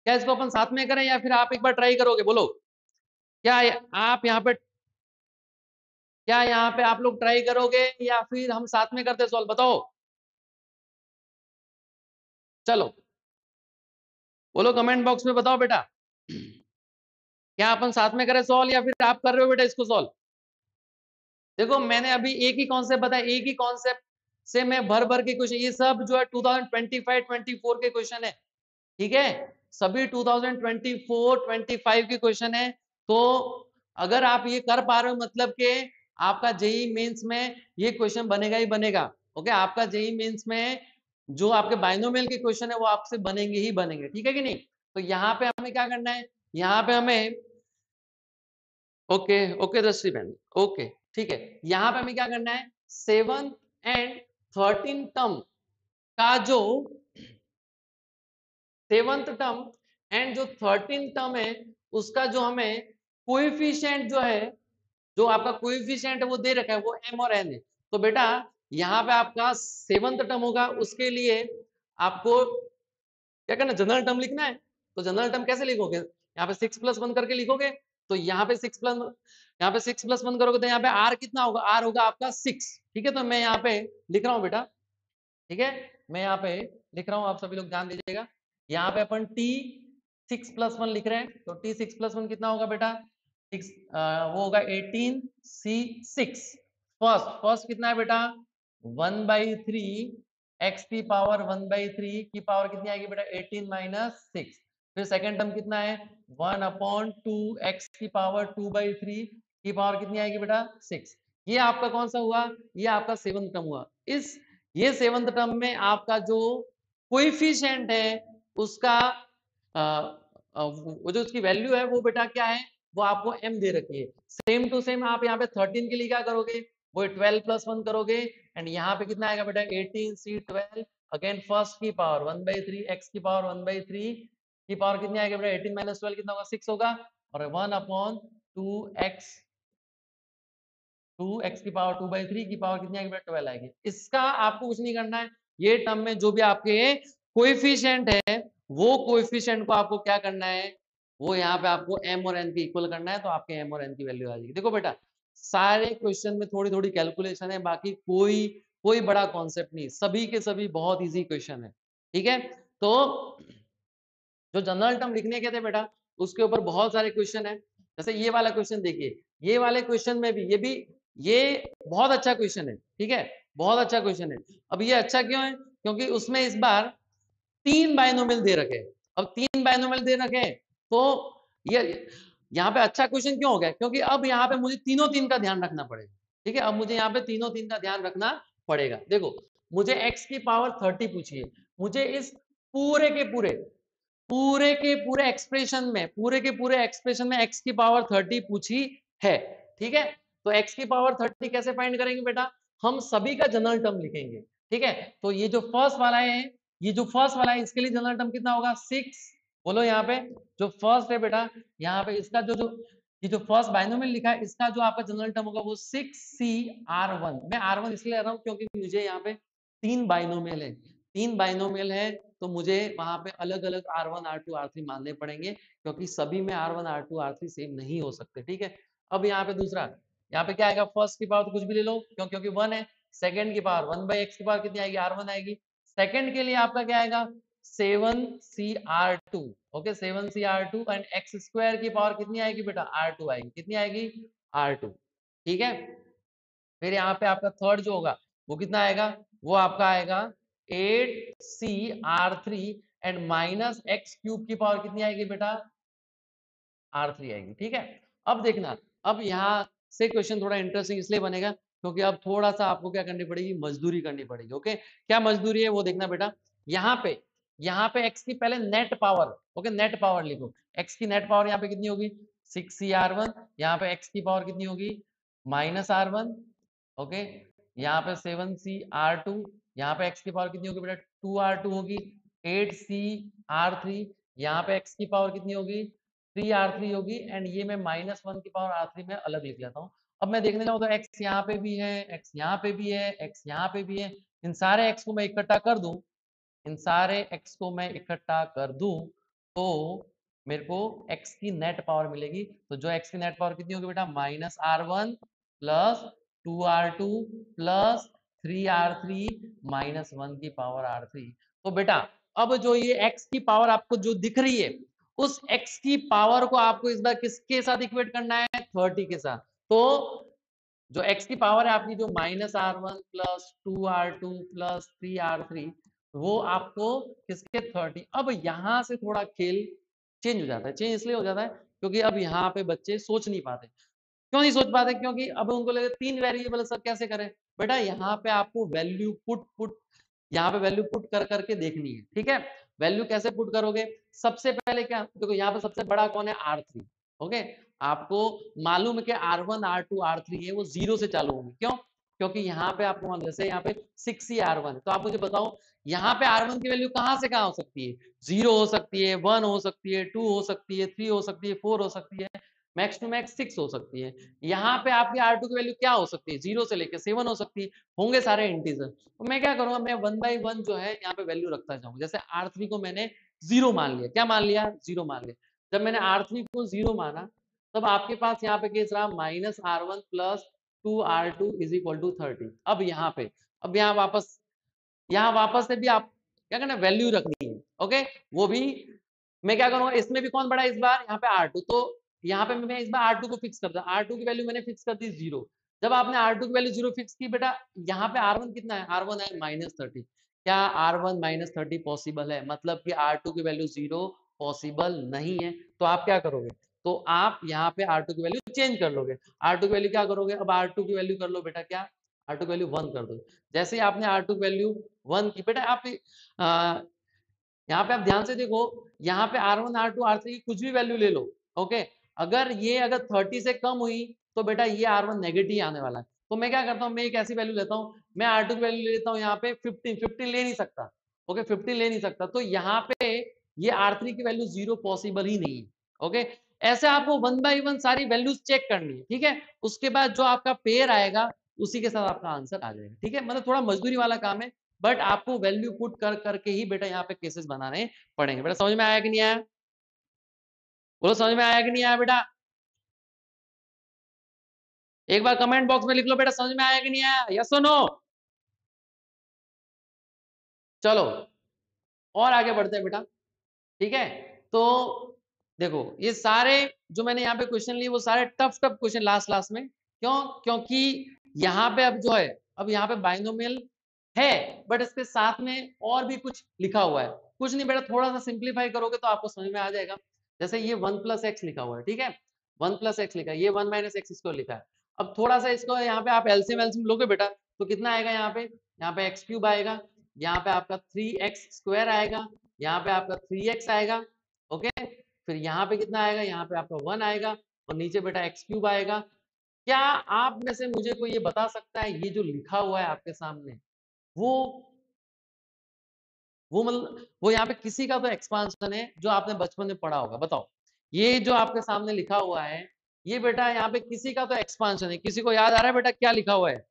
अपन साथ में करें या फिर आप एक बार ट्राई करोगे, बोलो क्या आप यहाँ पे, क्या यहाँ पे आप लोग ट्राई करोगे या फिर हम साथ में करते सॉल्व, बताओ, चलो बोलो कमेंट बॉक्स में बताओ बेटा, क्या अपन साथ में करें सॉल्व या फिर आप कर रहे हो बेटा इसको सॉल्व। देखो मैंने अभी एक ही कॉन्सेप्ट बताया, एक ही कॉन्सेप्ट से मैं भर भर के क्वेश्चन, ये सब जो है 2025-24 के क्वेश्चन है। ठीक है, सभी 2024-25 के क्वेश्चन है। तो अगर आप ये कर पा रहे हो मतलब कि आपका जेई मेंस में ये क्वेश्चन बनेगा ही बनेगा। ओके, आपका जेई मेंस में जो आपके बाइनोमियल के क्वेश्चन है वो आपसे बनेंगे ही बनेंगे, ठीक है कि नहीं? तो यहाँ पे हमें क्या करना है, यहाँ पे हमें, ओके ओके दृष्टि बहन, ओके ठीक है, यहाँ पे हमें क्या करना है, 7th एंड 13th टर्म का जो 7th टर्म एंड जो 13th टर्म है उसका जो हमें कोएफिशिएंट जो है, जो आपका कोएफिशिएंट है वो दे रखा है, वो m और n है। तो बेटा यहाँ पे आपका 7th टर्म होगा, उसके लिए आपको क्या करना, जनरल टर्म लिखना है। तो जनरल टर्म कैसे लिखोगे, यहाँ पे 6+1 करके लिखोगे, तो यहाँ पे 6+1 करोगे तो यहाँ पे r कितना होगा, r होगा आपका 6। ठीक है, तो मैं यहाँ पे लिख रहा हूँ बेटा, ठीक है, मैं यहाँ पे लिख रहा हूँ, आप सभी लोग ध्यान दीजिएगा। यहाँ पे अपन t 6+1 लिख रहे हैं, तो t 6+1 कितना होगा बेटा, 6 वो होगा 18 c6। फर्स्ट कितना है बेटा, 1/3 x की पावर 1/3 की पावर कितनी आएगी बेटा, 18 माइनस 6। फिर सेकंड टर्म कितना है, 1/2 x की पावर 2/3 की पावर कितनी आएगी बेटा, 6। ये आपका कौन सा हुआ, ये आपका सेवंथ टर्म हुआ। ये सेवंथ टर्म में आपका जो कोएफिशिएंट है उसका वो जो उसकी वैल्यू है वो बेटा क्या है, वो आपको m दे रखी है। सेम टू सेम आप यहाँ पे 13 के लिए क्या करोगे, वो 12+1 करोगे, एंड यहाँ पे कितना आएगा बेटा, 18c12, अगेन फर्स्ट की पावर 1/3 x की पावर 1/3 की पावर कितनी आएगी बेटा, 18 माइनस 12 कितना होगा, 6 होगा, और 1/2x की पावर 2/3 की पावर कितनी आएगी बेटा, 12 आएगी। इसका आपको कुछ नहीं करना है, ये टर्म में जो भी आपके कोएफिशिएंट है वो कोएफिशिएंट को आपको क्या करना है, वो यहाँ पे आपको m और n के इक्वल करना है, तो आपके m और n की वैल्यू आ जाएगी। देखो बेटा, सारे क्वेश्चन में थोड़ी थोड़ी कैलकुलेशन है, बाकी कोई बड़ा कॉन्सेप्ट नहीं, सभी के सभी बहुत इजी क्वेश्चन है। ठीक है, तो जो जनरल टर्म लिखने के थे बेटा, उसके ऊपर बहुत सारे क्वेश्चन है। जैसे ये वाला क्वेश्चन देखिए, ये वाले क्वेश्चन में भी ये बहुत अच्छा क्वेश्चन है। ठीक है, बहुत अच्छा क्वेश्चन है। अब ये अच्छा क्यों है, क्योंकि उसमें इस बार 3 बाइनोमियल दे रखे हैं। अब 3 बाइनोमियल दे रखे हैं, तो ये यहाँ पे अच्छा क्वेश्चन क्यों हो गया, क्योंकि अब यहाँ पे मुझे तीनों तीन का ध्यान रखना पड़ेगा। ठीक है, अब मुझे यहाँ पे तीनों तीन का ध्यान रखना पड़ेगा। देखो, मुझे x की पावर 30 पूछी है, मुझे इस पूरे के पूरे एक्सप्रेशन में x की पावर 30 पूछी है। ठीक है, तो x की पावर 30 कैसे फाइंड करेंगे बेटा, हम सभी का जनरल टर्म लिखेंगे। ठीक है, तो ये जो फर्स्ट वाला है इसके लिए जनरल टर्म कितना होगा, 6। बोलो यहाँ पे जो फर्स्ट है बेटा, यहाँ पे इसका जो ये जो फर्स्ट बाइनोमियल लिखा है, इसका जो आपका जनरल टर्म होगा वो 6c(r1). मैं r1 इसलिए ले रहा हूँ क्योंकि मुझे यहाँ पे 3 बाइनोमियल है, तो मुझे वहां पे अलग अलग r1 r2 r3 मानने पड़ेंगे, क्योंकि सभी में r1 r2 r3 सेम नहीं हो सकते। ठीक है, अब यहाँ पे दूसरा, यहाँ पे क्या आएगा, फर्स्ट की पावर तो कुछ भी ले लो क्योंकि 1 है, सेकंड की पावर 1/x की पावर कितनी आएगी, r1 आएगी। सेकंड के लिए आपका क्या आएगा, 7cr2। Okay, 7cr2 and x square की पावर कितनी आएगी बेटा, r2 आएगी, कितनी आएगी, r2। ठीक है, फिर यहाँ पे आपका थर्ड जो होगा वो कितना आएगा, वो आपका आएगा 8cr3 and minus x cube की पावर कितनी आएगी बेटा, r3 आएगी। ठीक है, अब देखना, अब यहाँ से क्वेश्चन थोड़ा इंटरेस्टिंग इसलिए बनेगा क्योंकि अब थोड़ा सा आपको क्या करनी पड़ेगी, मजदूरी करनी पड़ेगी। ओके, क्या मजदूरी है वो देखना बेटा, यहाँ पे x की पहले net power, okay net power लिखो, x की नेट पावर यहाँ पे कितनी होगी, 6cr1, यहाँ पे x की पावर कितनी होगी, -r1। ओके, यहाँ पे 7cr2, यहाँ पे x की पावर कितनी होगी बेटा, 2r2 होगी। 8cr3, यहाँ पे x की पावर कितनी होगी, 3r3 होगी, एंड ये मैं -1 की पावर r3 में अलग लिख लेता हूँ। अब मैं देखने जाऊँ तो x यहाँ पे भी है, x यहाँ पे भी है, x यहाँ पे भी है, इन सारे x को मैं इकट्ठा कर दूं, तो मेरे को x की नेट पावर मिलेगी। तो जो x की नेट पावर कितनी होगी बेटा, -r1 plus 2r2 plus 3r3 -1 की पावर r3। तो बेटा अब जो ये x की पावर आपको जो दिख रही है, उस x की पावर को आपको इस बार किसके साथ इक्वेट करना है, 30 के साथ। तो जो x की पावर है आपकी, जो -r1 plus 2r2 plus 3r3, वो आपको किसके 30। अब यहाँ से थोड़ा खेल चेंज हो जाता है, चेंज इसलिए हो जाता है क्योंकि अब यहाँ पे बच्चे सोच नहीं पाते। क्यों नहीं सोच पाते, क्योंकि अब उनको लगे 3 वेरिएबल सब कैसे करें। बेटा यहाँ पे आपको वैल्यू पुट यहाँ पे वैल्यू पुट कर करके देखनी है। ठीक है, वैल्यू कैसे पुट करोगे, सबसे पहले क्या, देखो यहाँ पे सबसे बड़ा कौन है, r3। ओके, आपको मालूम है कि r1 r2 r3 है वो 0 से चालू होंगे। क्यों, क्योंकि यहाँ पे आपको मालूम, जैसे यहाँ पे 6cr1 है, तो आप मुझे बताओ यहाँ पे r1 की वैल्यू कहाँ से कहाँ हो सकती है, 0 हो सकती है, 1 हो सकती है, 2 हो सकती है, 3 हो सकती है, 4 हो सकती है, मैक्स टू मैक्स 6 हो सकती है। यहाँ पे आपकी r2 की वैल्यू क्या हो सकती है, 0 से लेकर 7 हो सकती है, होंगे सारे इंटीजर। तो मैं क्या करूंगा, मैं 1/1 जो है यहाँ पे वैल्यू रखता जाऊंगा। जैसे r3 को मैंने 0 मान लिया, क्या मान लिया, 0 मान लिया। जब मैंने r3 को 0 माना, तब आपके पास यहाँ पे केस रहा -R1 plus 2R2 is equal to 30। अब यहाँ वापस से भी आप क्या करना, वैल्यू रखनी है। ओके, वो भी मैं क्या करूंगा, इसमें भी कौन बड़ा है इस बार, यहाँ पे R2, तो यहाँ पे मैं इस बार R2 को फिक्स करता हूँ। R2 की वैल्यू मैंने फिक्स कर दी 0। जब आपने R2 की वैल्यू 0 फिक्स की बेटा, यहाँ पे R1 कितना है, R1 है -30। क्या R1 -30 पॉसिबल है, मतलब कि R2 की वैल्यू 0 पॉसिबल नहीं है। तो आप क्या करोगे, तो आप यहाँ पे R2 की वैल्यू चेंज कर लोगे। R2 की वैल्यू क्या करोगे, अब R2 की वैल्यू कर लो बेटा, क्या R2 की वैल्यू 1 कर दो। जैसे ही आपने R2 की वैल्यू 1 की बेटा, आप यहाँ पे आप ध्यान से देखो, यहाँ पे R1 R2 R3 की कुछ भी वैल्यू ले लो। ओके, अगर 30 से कम हुई तो बेटा ये R1 नेगेटिव आने वाला है। तो मैं क्या करता हूँ, मैं एक ऐसी वैल्यू लेता हूँ, मैं R2 की वैल्यू ले लेता हूँ यहाँ पे 15 ले नहीं सकता। ओके, 15 ले नहीं सकता, तो यहाँ पे ये R3 की वैल्यू 0 पॉसिबल ही नहीं है। ओके, ऐसे आपको 1 बाय 1 सारी वैल्यूज चेक करनी है, ठीक है। उसके बाद जो आपका पेयर आएगा उसी के साथ आपका आंसर आ जाएगा, ठीक है। मतलब थोड़ा मजदूरी वाला काम है, बट आपको वैल्यू पुट कर करके ही बेटा यहाँ पे केसेस बनाने पड़ेंगे। बेटा समझ में आया कि नहीं आया, बोलो समझ में आया कि नहीं आया बेटा, एक बार कमेंट बॉक्स में लिख लो बेटा, समझ में आया कि नहीं आया, यस और नो। चलो और आगे बढ़ते हैं बेटा, ठीक है। तो देखो ये सारे जो मैंने यहाँ पे क्वेश्चन लिए वो सारे tough tough question last last में, क्यों, क्योंकि यहाँ पे अब जो है, अब यहाँ पे बाइनोमियल है, बट इसके साथ में और भी कुछ लिखा हुआ है। कुछ नहीं बेटा, थोड़ा सा सिंप्लीफाई करोगे तो आपको समझ में आ जाएगा। जैसे ये 1 + x लिखा हुआ है, ठीक है, 1 + x लिखा है, ये 1 - x स्क्वायर लिखा है। अब थोड़ा सा इसको यहाँ पे आप एलसीएम एलसीएम लोगे बेटा, तो कितना आएगा, यहाँ पे x³ आएगा, यहाँ पे आपका 3x² आएगा, यहाँ पे आपका 3x आएगा। ओके, फिर यहाँ पे कितना आएगा, यहाँ पे आपका 1 आएगा, और नीचे बेटा x³ आएगा। क्या आप में से मुझे कोई ये बता सकता है, ये जो लिखा हुआ है आपके सामने, वो मतलब वो यहाँ पे किसी का तो एक्सपांशन है जो आपने बचपन में पढ़ा होगा, बताओ। ये जो आपके सामने लिखा हुआ है, ये बेटा यहाँ पे किसी का तो एक्सपांशन है। किसी को याद आ रहा है बेटा क्या लिखा हुआ है,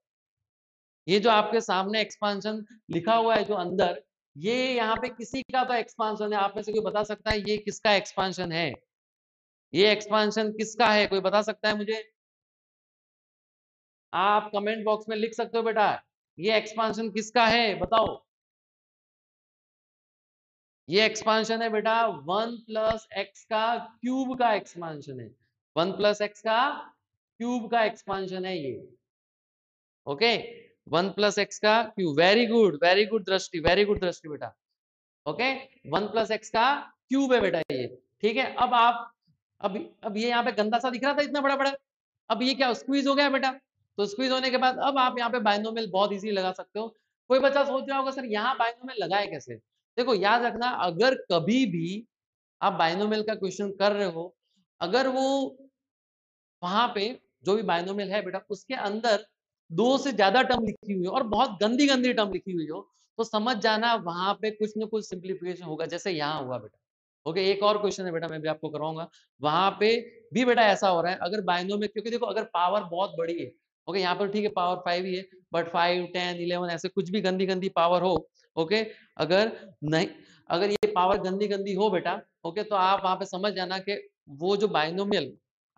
ये जो आपके सामने एक्सपांशन लिखा हुआ है जो अंदर, ये यहाँ पे किसी का तो एक्सपांशन है। आप में से कोई बता सकता है ये किसका एक्सपांशन है, ये एक्सपांशन किसका है, कोई बता सकता है मुझे। आप कमेंट बॉक्स में लिख सकते हो बेटा, ये एक्सपांशन किसका है बताओ। ये एक्सपांशन है बेटा 1 + x का क्यूब का एक्सपांशन है, 1 + x का क्यूब का एक्सपांशन है ये। ओके, 1 + x का क्यूब, वेरी गुड दृष्टि, वेरी गुड दृष्टि बेटा। ओके, 1 + x का क्यूब है बेटा ये, ठीक है। अब आप अब ये यहाँ पे गंदा सा दिख रहा था इतना बड़ा बड़ा, अब ये क्या स्क्वीज हो गया बेटा। तो स्क्वीज होने के बाद अब आप यहाँ पे बाइनोमियल बहुत इजी लगा सकते हो। कोई बच्चा सोच रहा होगा सर यहाँ बाइनोमियल लगाए कैसे। देखो याद रखना, अगर कभी भी आप बाइनोमियल का क्वेश्चन कर रहे हो, अगर वो वहां पे जो भी बाइनोमियल है बेटा उसके अंदर 2 से ज्यादा टर्म लिखी हुई है और बहुत गंदी गंदी टर्म लिखी हुई हो, तो समझ जाना वहां पे कुछ ना कुछ सिंप्लीफिकेशन होगा, जैसे यहाँ हुआ बेटा। ओके, एक और क्वेश्चन है बेटा, मैं भी आपको करवाऊंगा, वहां पे भी बेटा ऐसा हो रहा है। अगर बाइनोमियल, क्योंकि देखो अगर पावर बहुत बड़ी है, ओके, यहाँ पर ठीक है पावर 5 ही है, बट 5 10 11 ऐसे कुछ भी गंदी गंदी पावर हो, ओके, अगर नहीं, अगर ये पावर गंदी गंदी हो बेटा, ओके, तो आप वहां पे समझ जाना कि वो जो बाइनोमियल,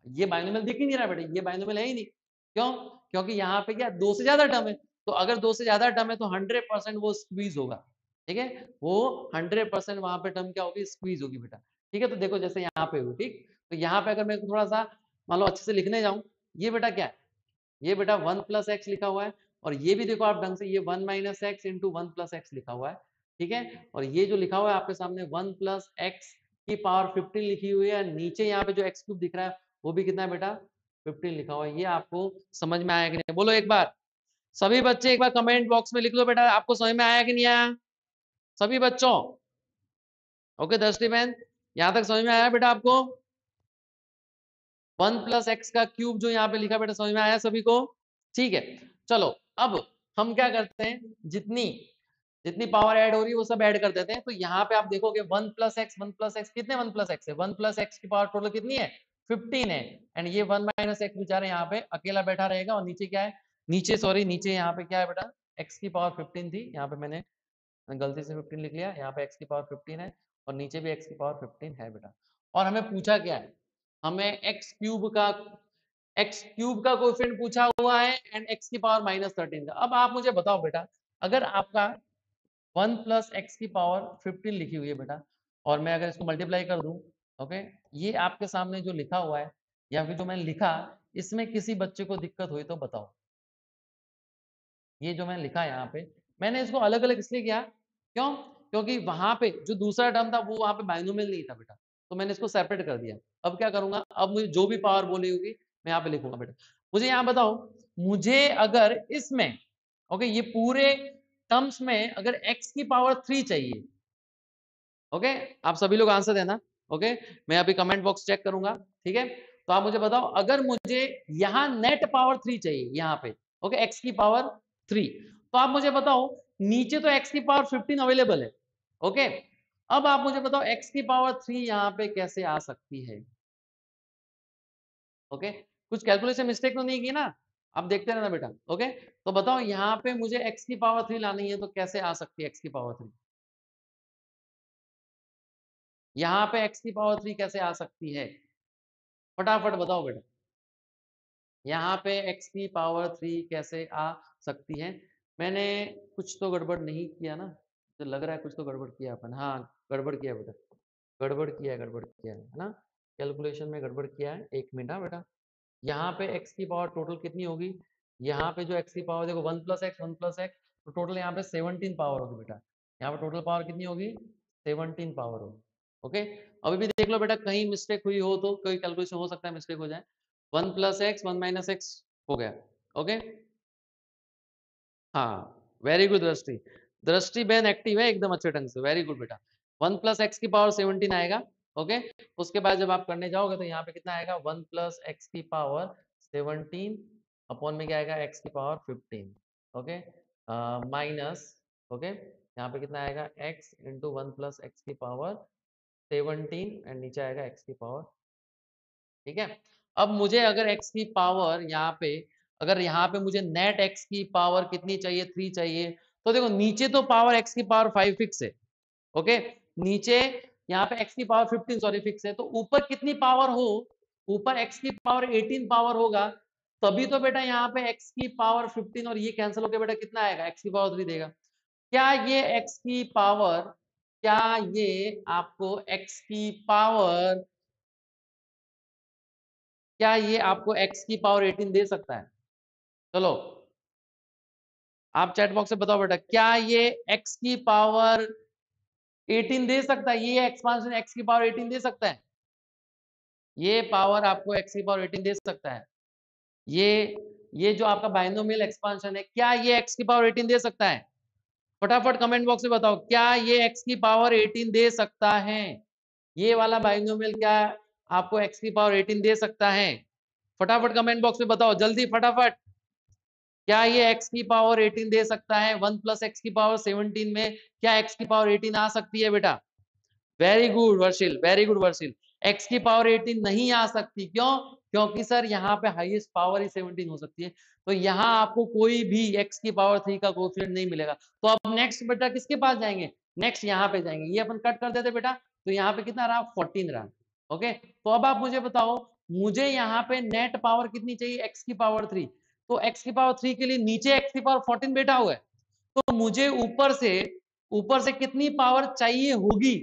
ये बाइनोमियल दिख ही नहीं रहा बेटा, ये बाइनोमियल है ही नहीं। क्यों, क्योंकि यहाँ पे क्या 2 से ज्यादा टर्म है, तो अगर 2 से ज्यादा टर्म है तो 100% वो स्क्वीज होगा, ठीक है, वो 100% वहां पे टर्म क्या होगी, स्क्वीज होगी बेटा, ठीक है। तो देखो जैसे यहाँ पे हुई, ठीक, तो यहाँ पे अगर मैं थोड़ा सा मान लो अच्छे से लिखने जाऊं, ये बेटा क्या है, ये बेटा 1 + x लिखा हुआ है, और ये भी देखो आप ढंग से, ये 1 - x × 1 + x लिखा हुआ है, ठीक है। और ये जो लिखा हुआ है आपके सामने 1 + x की पावर 15 लिखी हुई है, नीचे यहाँ पे जो x³ दिख रहा है वो भी कितना है बेटा, 15 लिखा हुआ है। ये आपको समझ में आया कि नहीं, बोलो एक बार, सभी बच्चे एक बार कमेंट बॉक्स में लिख लो बेटा, आपको समझ में आया कि नहीं आया सभी बच्चों। ओके दृष्टि बहन, यहाँ तक समझ में आया बेटा आपको, 1 + x का क्यूब जो यहाँ पे लिखा बेटा, समझ में आया सभी को, ठीक है। चलो अब हम क्या करते हैं, जितनी जितनी पावर ऐड हो रही है वो सब ऐड कर देते हैं। तो यहाँ पे आप देखोगे 1 + x, 1 + x कितने 1 + x है, 1 + x की पावर टोटल कितनी है, 15 है। एंड ये 1 - x बेचारा यहाँ पे अकेला बैठा रहेगा, और नीचे क्या है, नीचे सॉरी नीचे यहाँ पे क्या है बेटा, x की पावर 15 थी, यहाँ पे मैंने गलती से 15 लिख लिया, यहाँ पे x की पावर 15 है, और नीचे भी x की पावर 15 है बेटा। और हमें पूछा क्या है, हमें एक्स क्यूब का कोएफिशिएंट पूछा हुआ है एंड एक्स की पावर -13 का। अब आप मुझे बताओ बेटा, अगर आपका 1 प्लस एक्स की पावर 15 लिखी हुई है बेटा, और मैं अगर इसको मल्टीप्लाई कर दूं, ओके, ये आपके सामने जो लिखा हुआ है या फिर जो मैंने लिखा, इसमें किसी बच्चे को दिक्कत हुई तो बताओ। ये जो मैंने लिखा है यहाँ पे, मैंने इसको अलग अलग इसलिए किया, क्यों? क्योंकि वहां पे जो दूसरा टर्म था वो वहां पे बाइनोमियल नहीं था बेटा, तो मैंने इसको सेपरेट कर दिया। अब क्या करूंगा, अब मुझे जो भी पावर बोली होगी मैं यहाँ पे लिखूंगा बेटा। मुझे यहाँ बताओ, मुझे अगर इसमें, ओके, ये पूरे टर्म्स में अगर x की पावर 3 चाहिए, ओके, आप सभी लोग आंसर देना, ओके, मैं अभी कमेंट बॉक्स चेक करूंगा, ठीक है। तो आप मुझे बताओ, अगर मुझे यहाँ नेट पावर 3 चाहिए यहाँ पे, ओके, x की पावर 3, तो आप मुझे बताओ, नीचे तो x की पावर 15 अवेलेबल है, ओके, अब आप मुझे बताओ x की पावर 3 यहाँ पे कैसे आ सकती है, ओके, कुछ कैलकुलेशन मिस्टेक तो नहीं की ना, आप देखते रहना बेटा, ओके। तो बताओ यहाँ पे मुझे x की पावर 3 लानी है, तो कैसे आ सकती है x की पावर 3, यहाँ पे x की पावर 3 कैसे आ सकती है, फटाफट बताओ बेटा, यहाँ पे x की पावर 3 कैसे आ सकती है। मैंने कुछ तो गड़बड़ नहीं किया ना, तो लग रहा है कुछ तो गड़बड़ किया अपन, हाँ गड़बड़ किया बेटा, गड़बड़ किया है ना, कैलकुलेशन में गड़बड़ किया है। एक मिनट, हाँ बेटा, यहाँ पे x की पावर टोटल कितनी होगी, यहाँ पे जो x की पावर देखो 1 प्लस एक्स, तो टोटल यहाँ पे 17 पावर होगी बेटा, यहाँ पे टोटल पावर कितनी होगी, 17 पावर होगी, ओके। अभी भी देख लो बेटा, कहीं मिस्टेक हुई हो तो, कोई कैलकुलेशन हो सकता है मिस्टेक हो जाए, 1 प्लस एक्स 1 माइनस एक्स हो गया, ओके। हाँ, वेरी गुड दृष्टि, दृष्टि बहन एक्टिव है एकदम अच्छे ढंग से, वेरी गुड बेटा। 1 प्लस एक्स की पावर 17 आएगा, ओके। उसके बाद जब आप करने जाओगे तो यहाँ पे कितना आएगा, 1 प्लस एक्स की पावर 17 अपॉन में क्या आएगा, एक्स की पावर 15, ओके, माइनस, ओके, यहाँ पे कितना आएगा, एक्स इंटू 1 प्लस एक्स की पावर 17 एंड नीचे आएगा एक्स की पावर, ठीक है। अब मुझे अगर x की पावर यहाँ पे, अगर यहाँ पे मुझे नेट x की पावर कितनी चाहिए, 3 चाहिए, तो देखो नीचे तो पावर x की पावर 5 फिक्स है, ओके, नीचे यहाँ पे x की पावर 15 सॉरी फिक्स है, तो ऊपर कितनी पावर हो, ऊपर x की पावर 18 पावर होगा, तभी तो बेटा यहाँ पे x की पावर 15 और ये कैंसिल होकर बेटा कितना आएगा, x की पावर 3 देगा। क्या ये x की पावर, क्या ये आपको x की पावर, क्या ये आपको x की पावर 18 दे सकता है, चलो आप चैट बॉक्स में बताओ बेटा, क्या ये x की पावर 18 दे सकता है, ये एक्सपांशन x की पावर 18 दे सकता है, ये पावर आपको x की पावर 18 दे सकता है, ये जो आपका बाइनोमियल एक्सपांशन है, क्या ये x की पावर 18 दे सकता है, फटाफट कमेंट बॉक्स में बताओ, क्या ये x की पावर 18 दे सकता है, ये वाला बाइनोमियल क्या आपको x की पावर 18 दे सकता है, फटाफट कमेंट बॉक्स में बताओ जल्दी फटाफट, क्या ये x की पावर 18 दे सकता है, 1 प्लस एक्स की पावर 17 में क्या x की पावर 18 आ सकती है बेटा, very good Varshil, very good Varshil, x की पावर 18 नहीं आ सकती, क्यों, क्योंकि सर यहाँ पे हाईएस्ट पावर ही 17 हो सकती है, तो यहाँ आपको कोई भी x की पावर 3 का कोएफिशिएंट नहीं मिलेगा। तो अब नेक्स्ट बेटा किसके पास जाएंगे, नेक्स्ट यहाँ पे जाएंगे, ये अपन कट कर देते बेटा, तो यहाँ पे कितना रहा, 14 रहा, ओके। तो अब आप मुझे बताओ, मुझे यहाँ पे नेट पावर कितनी चाहिए, x की पावर 3, तो x की पावर 3 के लिए नीचे x की पावर 14 बैठा हुआ है, तो मुझे ऊपर से कितनी पावर चाहिए होगी,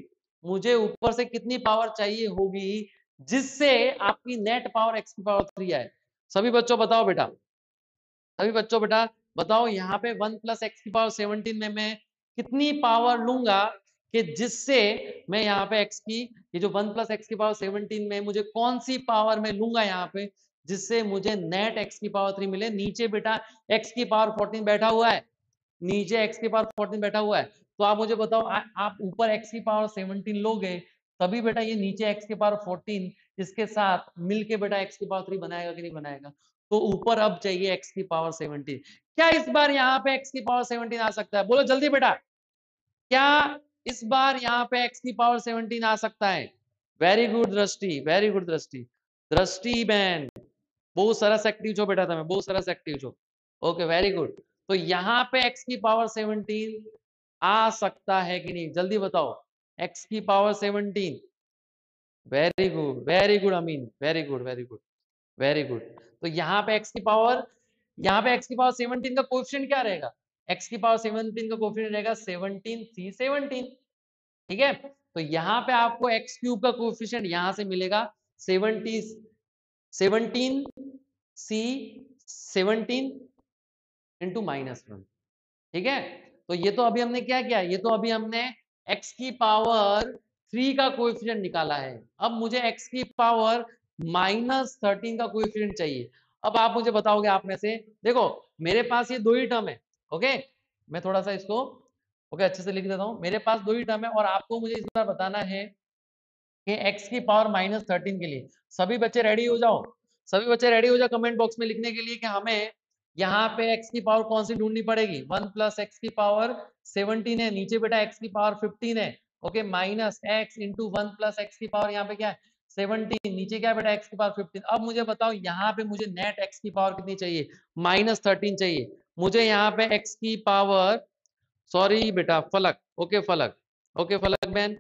मुझे ऊपर से कितनी पावर चाहिए होगी जिससे आपकी नेट पावर x की पावर 3 आए, सभी बच्चों बताओ बेटा, सभी बच्चों बेटा बताओ, यहाँ पे 1 प्लस एक्स की पावर 17 में मैं कितनी पावर लूंगा कि जिससे मैं यहाँ पे x की, ये जो 1 प्लस एक्स की पावर 17 में मुझे कौन सी पावर में लूंगा यहाँ पे जिससे मुझे नेट x की पावर 3 मिले, नीचे बेटा x की पावर 14 बैठा हुआ है, नीचे x की पावर 14 बैठा हुआ है, तो आप मुझे बताओ आप ऊपर x की पावर 17 लोगे तभी बेटा ये नीचे x की पावर 14 इसके साथ मिलके बेटा x की पावर 3 बनाएगा कि नहीं बनाएगा, तो ऊपर अब चाहिए x की पावर 17, क्या इस बार यहाँ पे x की पावर 17 आ सकता है, बोलो जल्दी बेटा, क्या इस बार यहाँ पे x की पावर 17 आ सकता है, वेरी गुड दृष्टि, वेरी गुड दृष्टि, दृष्टि बहन बहुत सरस एक्टिव छो बेटा, તમે बहुत सरस एक्टिव छो, ओके वेरी गुड। तो यहाँ पे x की पावर 17 आ सकता है कि नहीं, जल्दी बताओ, x की power 17 very good Amin, very good, very good, very good. तो यहाँ पे x की पावर, यहाँ पे x की पावर 17 का कोएफिशिएंट क्या रहेगा? x की पावर 17 का कोएफिशिएंट रहेगा 17 C 17, ठीक है। तो यहाँ पे आपको x क्यूब का कोएफिशिएंट यहाँ से मिलेगा 17 C 17 इंटू -1, ठीक है। तो ये तो अभी हमने क्या किया, ये तो अभी हमने x की पावर 3 का कोएफिशिएंट निकाला है। अब मुझे x की पावर -13 का कोएफिशिएंट चाहिए। अब आप मुझे बताओगे, आप में से देखो, मेरे पास ये दो ही टर्म है, ओके। मैं थोड़ा सा इसको ओके अच्छे से लिख देता हूँ। मेरे पास दो ही टर्म है और आपको मुझे इस बार बताना है कि x की पावर -13 के लिए। सभी बच्चे रेडी हो जाओ, सभी बच्चे रेडी हो जाओ कमेंट बॉक्स में लिखने के लिए कि हमें यहाँ पे x की पावर कौन सी ढूंढनी पड़ेगी। 1 प्लस एक्स की पावर 17 है, नीचे बेटा x की पावर 15 है, okay, minus x into 1 plus x की पावर यहाँ पे क्या है 17, नीचे क्या है बेटा x की पावर 15। अब मुझे बताओ यहाँ पे मुझे नेट x की पावर कितनी चाहिए, -13 चाहिए मुझे यहाँ पे x की पावर, सॉरी बेटा फलक, ओके फलक, ओके फलक बहन,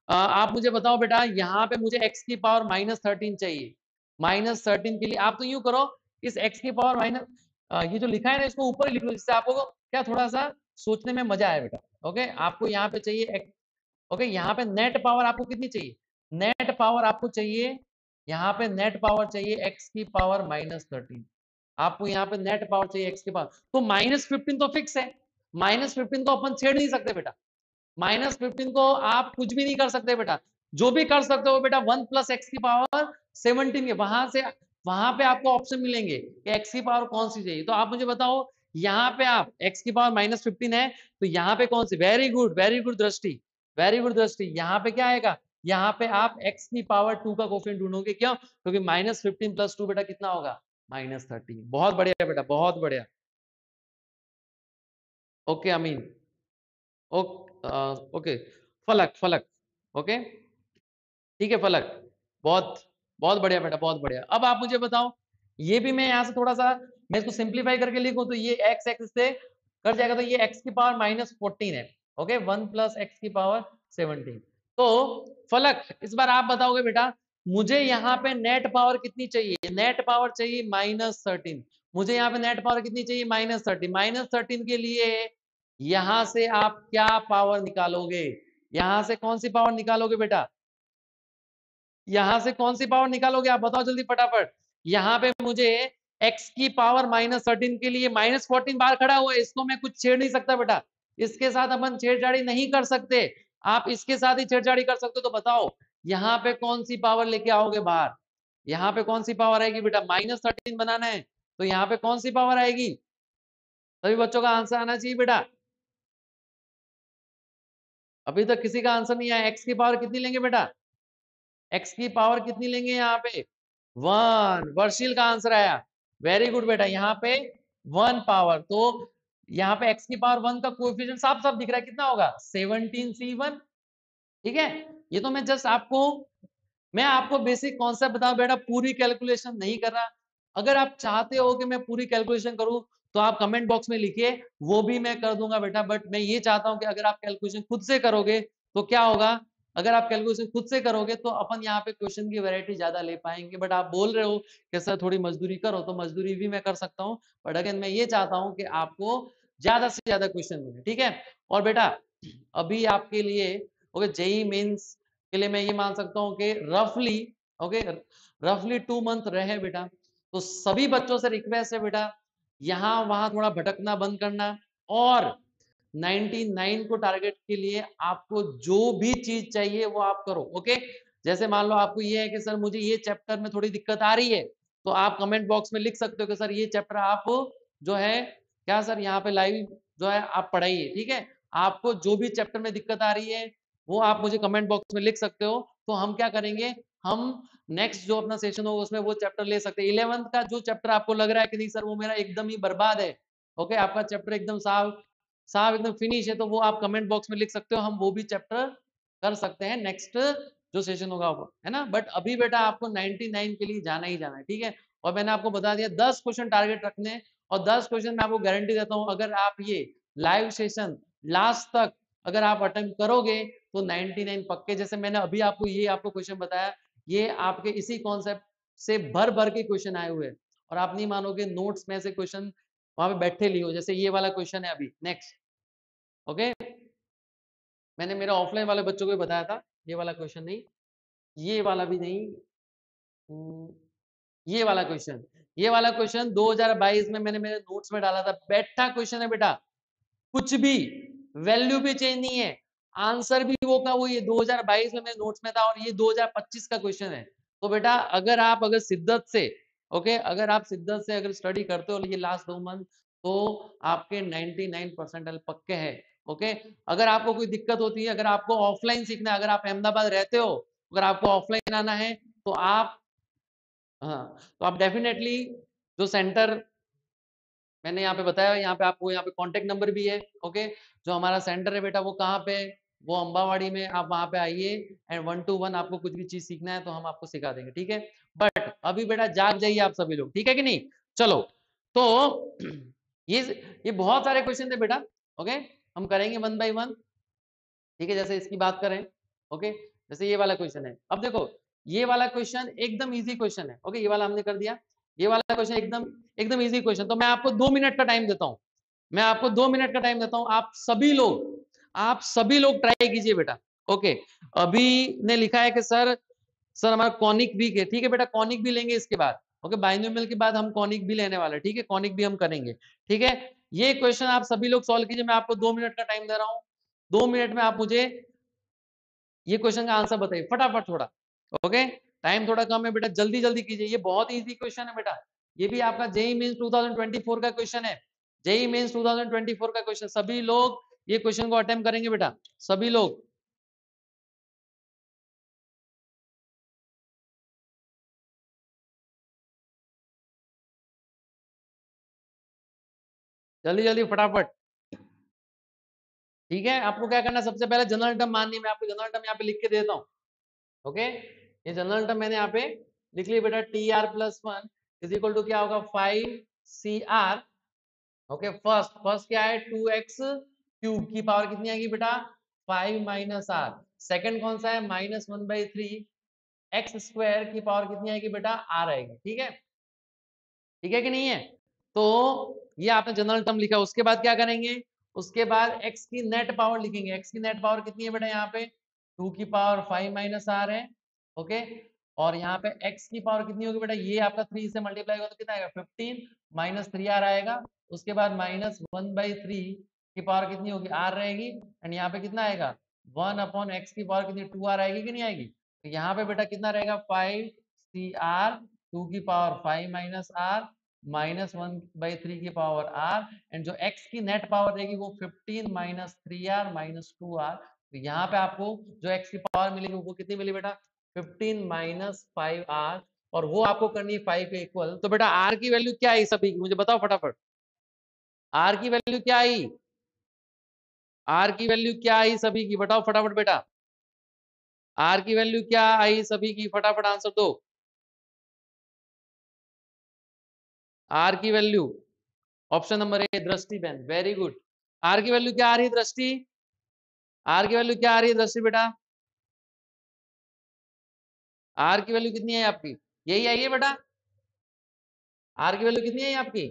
आप मुझे बताओ बेटा यहाँ पे मुझे x की पावर -13 चाहिए। -13 के लिए आप तो यूं करो, इस x की पावर माइनस ये जो लिखा है ना इसको ऊपर ही लिख लो, जिससे आपको क्या थोड़ा सा सोचने में मजा आए बेटा। ओके, आपको यहाँ पे चाहिए ओके, यहाँ पे नेट पावर आपको कितनी चाहिए, नेट पावर आपको चाहिए, यहाँ पे नेट पावर चाहिए x की पावर -13, आपको यहाँ पे नेट पावर चाहिए x की पावर, तो -15 तो फिक्स है, -15 को अपन छेड़ नहीं सकते बेटा, -15 को आप कुछ भी नहीं कर सकते बेटा। जो भी कर सकते हो बेटा 1 प्लस एक्स की पावर 17 के वहां पे आपको ऑप्शन मिलेंगे कि x की पावर कौन सी चाहिए। तो आप मुझे बताओ यहाँ पे आप x की पावर -15 है तो यहाँ पे कौन सी, वेरी गुड दृष्टि, वेरी गुड दृष्टि, यहाँ पे क्या आएगा, यहाँ पे आप x की पावर 2 का कोफिशिएंट ढूंढोगे, क्यों, क्योंकि -15 प्लस 2 बेटा कितना होगा, -13। बहुत बढ़िया बेटा, बहुत बढ़िया, ओके अमीन, ओके फलक, फलक, ओके ठीक है फलक, बहुत बहुत बढ़िया बेटा, बहुत बढ़िया। अब आप मुझे बताओ, ये भी मैं यहाँ से थोड़ा सा मैं इसको सिंप्लीफाई करके लिखूं तो ये x एक्स से कर जाएगा, तो ये x की पावर -14 है, ओके, 1 प्लस एक्स की पावर 17। तो फलक इस बार आप बताओगे बेटा मुझे यहाँ पे नेट पावर कितनी चाहिए, नेट पावर चाहिए -13, मुझे यहाँ पे नेट पावर कितनी चाहिए, -13, -13 के लिए यहां से आप क्या पावर निकालोगे, यहां से कौन सी पावर निकालोगे बेटा, यहां से कौन सी पावर निकालोगे आप बताओ जल्दी फटाफट। यहाँ पे मुझे x की पावर -13 के लिए -14 बार खड़ा हुआ है, इसको मैं कुछ छेड़ नहीं सकता बेटा, इसके साथ अपन छेड़छाड़ी नहीं कर सकते, आप इसके साथ ही छेड़छाड़ी कर सकते हो। तो बताओ यहाँ पे कौन सी पावर लेके आओगे बाहर, यहाँ पे कौन सी पावर आएगी बेटा, -13 बनाना है तो यहाँ पे कौन सी पावर आएगी, सभी बच्चों का आंसर आना चाहिए बेटा। अभी तक किसी का आंसर नहीं आया, x की पावर कितनी लेंगे बेटा, x की पावर कितनी लेंगे यहाँ पे 1, वर्षील का आंसर आया, वेरी गुड बेटा, यहाँ पे 1 पावर, तो यहाँ पे x की पावर 1 का कोएफिशिएंट साफ साफ दिख रहा है, कितना होगा 17c1, ठीक है। ये तो मैं आपको बेसिक कॉन्सेप्ट बताऊं बेटा, पूरी कैलकुलेशन नहीं कर रहा। अगर आप चाहते हो कि मैं पूरी कैलकुलेशन करूं तो आप कमेंट बॉक्स में लिखिए, वो भी मैं कर दूंगा बेटा, बट मैं ये चाहता हूं कि अगर आप कैलकुलेशन खुद से करोगे तो क्या होगा, अगर आप कैलकुलेशन खुद से करोगे तो अपन यहाँ पे क्वेश्चन की वैरायटी ज्यादा ले पाएंगे। बट आप बोल रहे हो कि सर थोड़ी मजदूरी करो, तो मजदूरी भी मैं कर सकता हूँ, बट अगेन मैं ये चाहता हूँ कि आपको ज्यादा से ज्यादा क्वेश्चन मिले, ठीक है। और बेटा अभी आपके लिए ओके जेई मेंस के लिए मैं ये मान सकता हूँ कि रफली ओके रफली 2 मंथ रहे बेटा, तो सभी बच्चों से रिक्वेस्ट है बेटा यहाँ वहां थोड़ा भटकना बंद करना, और 99 को टारगेट के लिए आपको जो भी चीज चाहिए वो आप करो, ओके। जैसे मान लो आपको ये है कि सर मुझे ये चैप्टर में थोड़ी दिक्कत आ रही है, तो आप कमेंट बॉक्स में लिख सकते हो कि सर ये चैप्टर आप जो है क्या सर यहाँ पे लाइव जो है आप पढ़ाइए, ठीक है। आपको जो भी चैप्टर में दिक्कत आ रही है वो आप मुझे कमेंट बॉक्स में लिख सकते हो, तो हम क्या करेंगे, हम नेक्स्ट जो अपना सेशन होगा उसमें वो चैप्टर ले सकते हैं। 11th का जो चैप्टर आपको लग रहा है कि नहीं सर वो मेरा एकदम ही बर्बाद है, ओके, आपका चैप्टर एकदम साफ साहब एकदम फिनिश है, तो वो आप कमेंट बॉक्स में लिख सकते हो, हम वो भी चैप्टर कर सकते हैं नेक्स्ट जो सेशन होगा वो, है ना। बट अभी बेटा आपको 99 के लिए जाना ही जाना है, ठीक है। और मैंने आपको बता दिया 10 क्वेश्चन टारगेट रखने हैं, और 10 क्वेश्चन मैं आपको गारंटी देता हूँ अगर आप ये लाइव सेशन लास्ट तक अगर आप अटेम्प्ट करोगे तो 99 पक्के। जैसे मैंने अभी आपको क्वेश्चन बताया, ये आपके इसी कॉन्सेप्ट से भर भर के क्वेश्चन आए हुए हैं और आप नहीं मानोगे नोट्स में से क्वेश्चन वहां पे बैठे लियो, जैसे ये वाला क्वेश्चन है अभी नेक्स्ट। ओके, मैंने मेरे ऑफलाइन वाले बच्चों को भी बताया था, ये वाला क्वेश्चन नहीं, ये वाला भी नहीं, ये वाला क्वेश्चन, ये वाला क्वेश्चन 2022 में मैंने मेरे नोट्स में डाला था, बैठा क्वेश्चन है बेटा, कुछ भी वैल्यू भी चेंज नहीं है, आंसर भी वो का वो, ये 2022 में मेरे नोट्स में था और ये 2025 का क्वेश्चन है। तो बेटा अगर शिद्दत से, ओके, अगर आप शिद्दत से अगर स्टडी करते हो ये लास्ट 2 मंथ, तो आपके 99 परसेंटाइल पक्के हैं। ओके, अगर आपको कोई दिक्कत होती है, अगर आपको ऑफलाइन सीखना है, अगर आप अहमदाबाद रहते हो, अगर आपको ऑफलाइन आना है तो आप, हाँ, तो आप डेफिनेटली जो सेंटर मैंने यहाँ पे बताया, यहाँ पे आपको यहाँ पे कांटेक्ट नंबर भी है। ओके, जो हमारा सेंटर है बेटा वो कहाँ पे, वो अम्बावाड़ी में, आप वहाँ पे आइए एंड 1 to 1 आपको कुछ भी चीज सीखना है तो हम आपको सिखा देंगे, ठीक है। बट अभी बेटा जाग जाइए आप सभी लोग, ठीक है कि नहीं। चलो, तो ये बहुत सारे क्वेश्चन थे बेटा। ओके, हम करेंगे 1 by 1, ठीक है। जैसे इसकी बात करें, ओके, जैसे ये वाला क्वेश्चन है, अब देखो ये वाला क्वेश्चन एकदम इजी क्वेश्चन है। ओके, ये वाला हमने कर दिया, ये वाला क्वेश्चन एकदम एकदम इजी क्वेश्चन। तो मैं आपको 2 मिनट का टाइम देता हूं, मैं आपको 2 मिनट का टाइम देता हूं, आप सभी लोग ट्राई कीजिए बेटा। ओके, अभी ने लिखा है कि सर हमारा कॉनिक वीक है, ठीक है बेटा, कॉनिक भी लेंगे इसके बाद। ओके, बाइनोमियल के बाद हम कॉनिक भी लेने वाले, ठीक है, कॉनिक भी हम करेंगे, ठीक है। ये क्वेश्चन आप सभी लोग सॉल्व कीजिए, मैं आपको 2 मिनट का टाइम दे रहा हूं, 2 मिनट में आप मुझे ये क्वेश्चन का आंसर बताइए फटाफट थोड़ा। ओके, टाइम थोड़ा कम है बेटा, जल्दी जल्दी कीजिए, ये बहुत इजी क्वेश्चन है बेटा, ये भी आपका जेई मेंस 2024 का क्वेश्चन है, जेई मेंस 2024 का क्वेश्चन, सभी लोग ये क्वेश्चन को अटेम्प्ट करेंगे बेटा, सभी लोग। जल्दी जल्दी फटाफट, ठीक है। आपको क्या करना है, सबसे पहले जनरल टर्म माननी है, मैं आपको जनरल टर्म यहाँ पे लिख के देता हूँ। ओके, ये जनरल टर्म मैंने यहाँ पे लिख लिया बेटा, T R plus 1 is equal to क्या होगा, 5CR। ओके, फर्स्ट क्या है, 2x क्यूब की पावर कितनी आएगी बेटा, 5 माइनस आर। सेकेंड कौन सा है, -1/3 एक्स स्क्वायर की पावर कितनी आएगी बेटा, आर आएगी, ठीक है, ठीक है कि नहीं है। तो ये आपने जनरल टर्म लिखा, उसके बाद क्या करेंगे, उसके बाद x की नेट पावर लिखेंगे, x की नेट पावर कितनी है बेटा, यहाँ पे 2 की पावर 5 माइनस आर है। ओके, और यहाँ पे x की पावर कितनी होगी बेटा, ये आपका 3 से मल्टीप्लाई होगा तो कितना आएगा, 15 माइनस 3r आएगा। उसके बाद -1/3 की पावर कितनी होगी, r रहेगी, एंड यहाँ पे कितना आएगा, 1/x की पावर कितनी, 2r आएगी कि नहीं आएगी। तो यहाँ पे बेटा कितना रहेगा, 5CR 2 की पावर 5 माइनस आर -1/3 की पावर r, एंड जो x की नेट पावर रहेगी वो 15 माइनस 3r माइनस 2r। तो यहाँ पे आपको जो x की पावर मिलेगी वो कितनी मिली बेटा, 15 माइनस 5r, और वो आपको करनी है 5 के इक्वल। तो बेटा r की वैल्यू क्या आई सभी की, मुझे बताओ फटाफट, r की वैल्यू क्या आई, r की वैल्यू क्या आई सभी की, बताओ फटाफट बेटा, r की वैल्यू क्या आई सभी की, फटाफट आंसर दो। r की वैल्यू ऑप्शन नंबर ए दृष्टि बहन, वेरी गुड। आर की वैल्यू क्या आ रही है दृष्टि, आर की वैल्यू क्या आ रही है दृष्टि बेटा, आर की वैल्यू कितनी है आपकी, यही आई है बेटा, आर की वैल्यू कितनी है आपकी,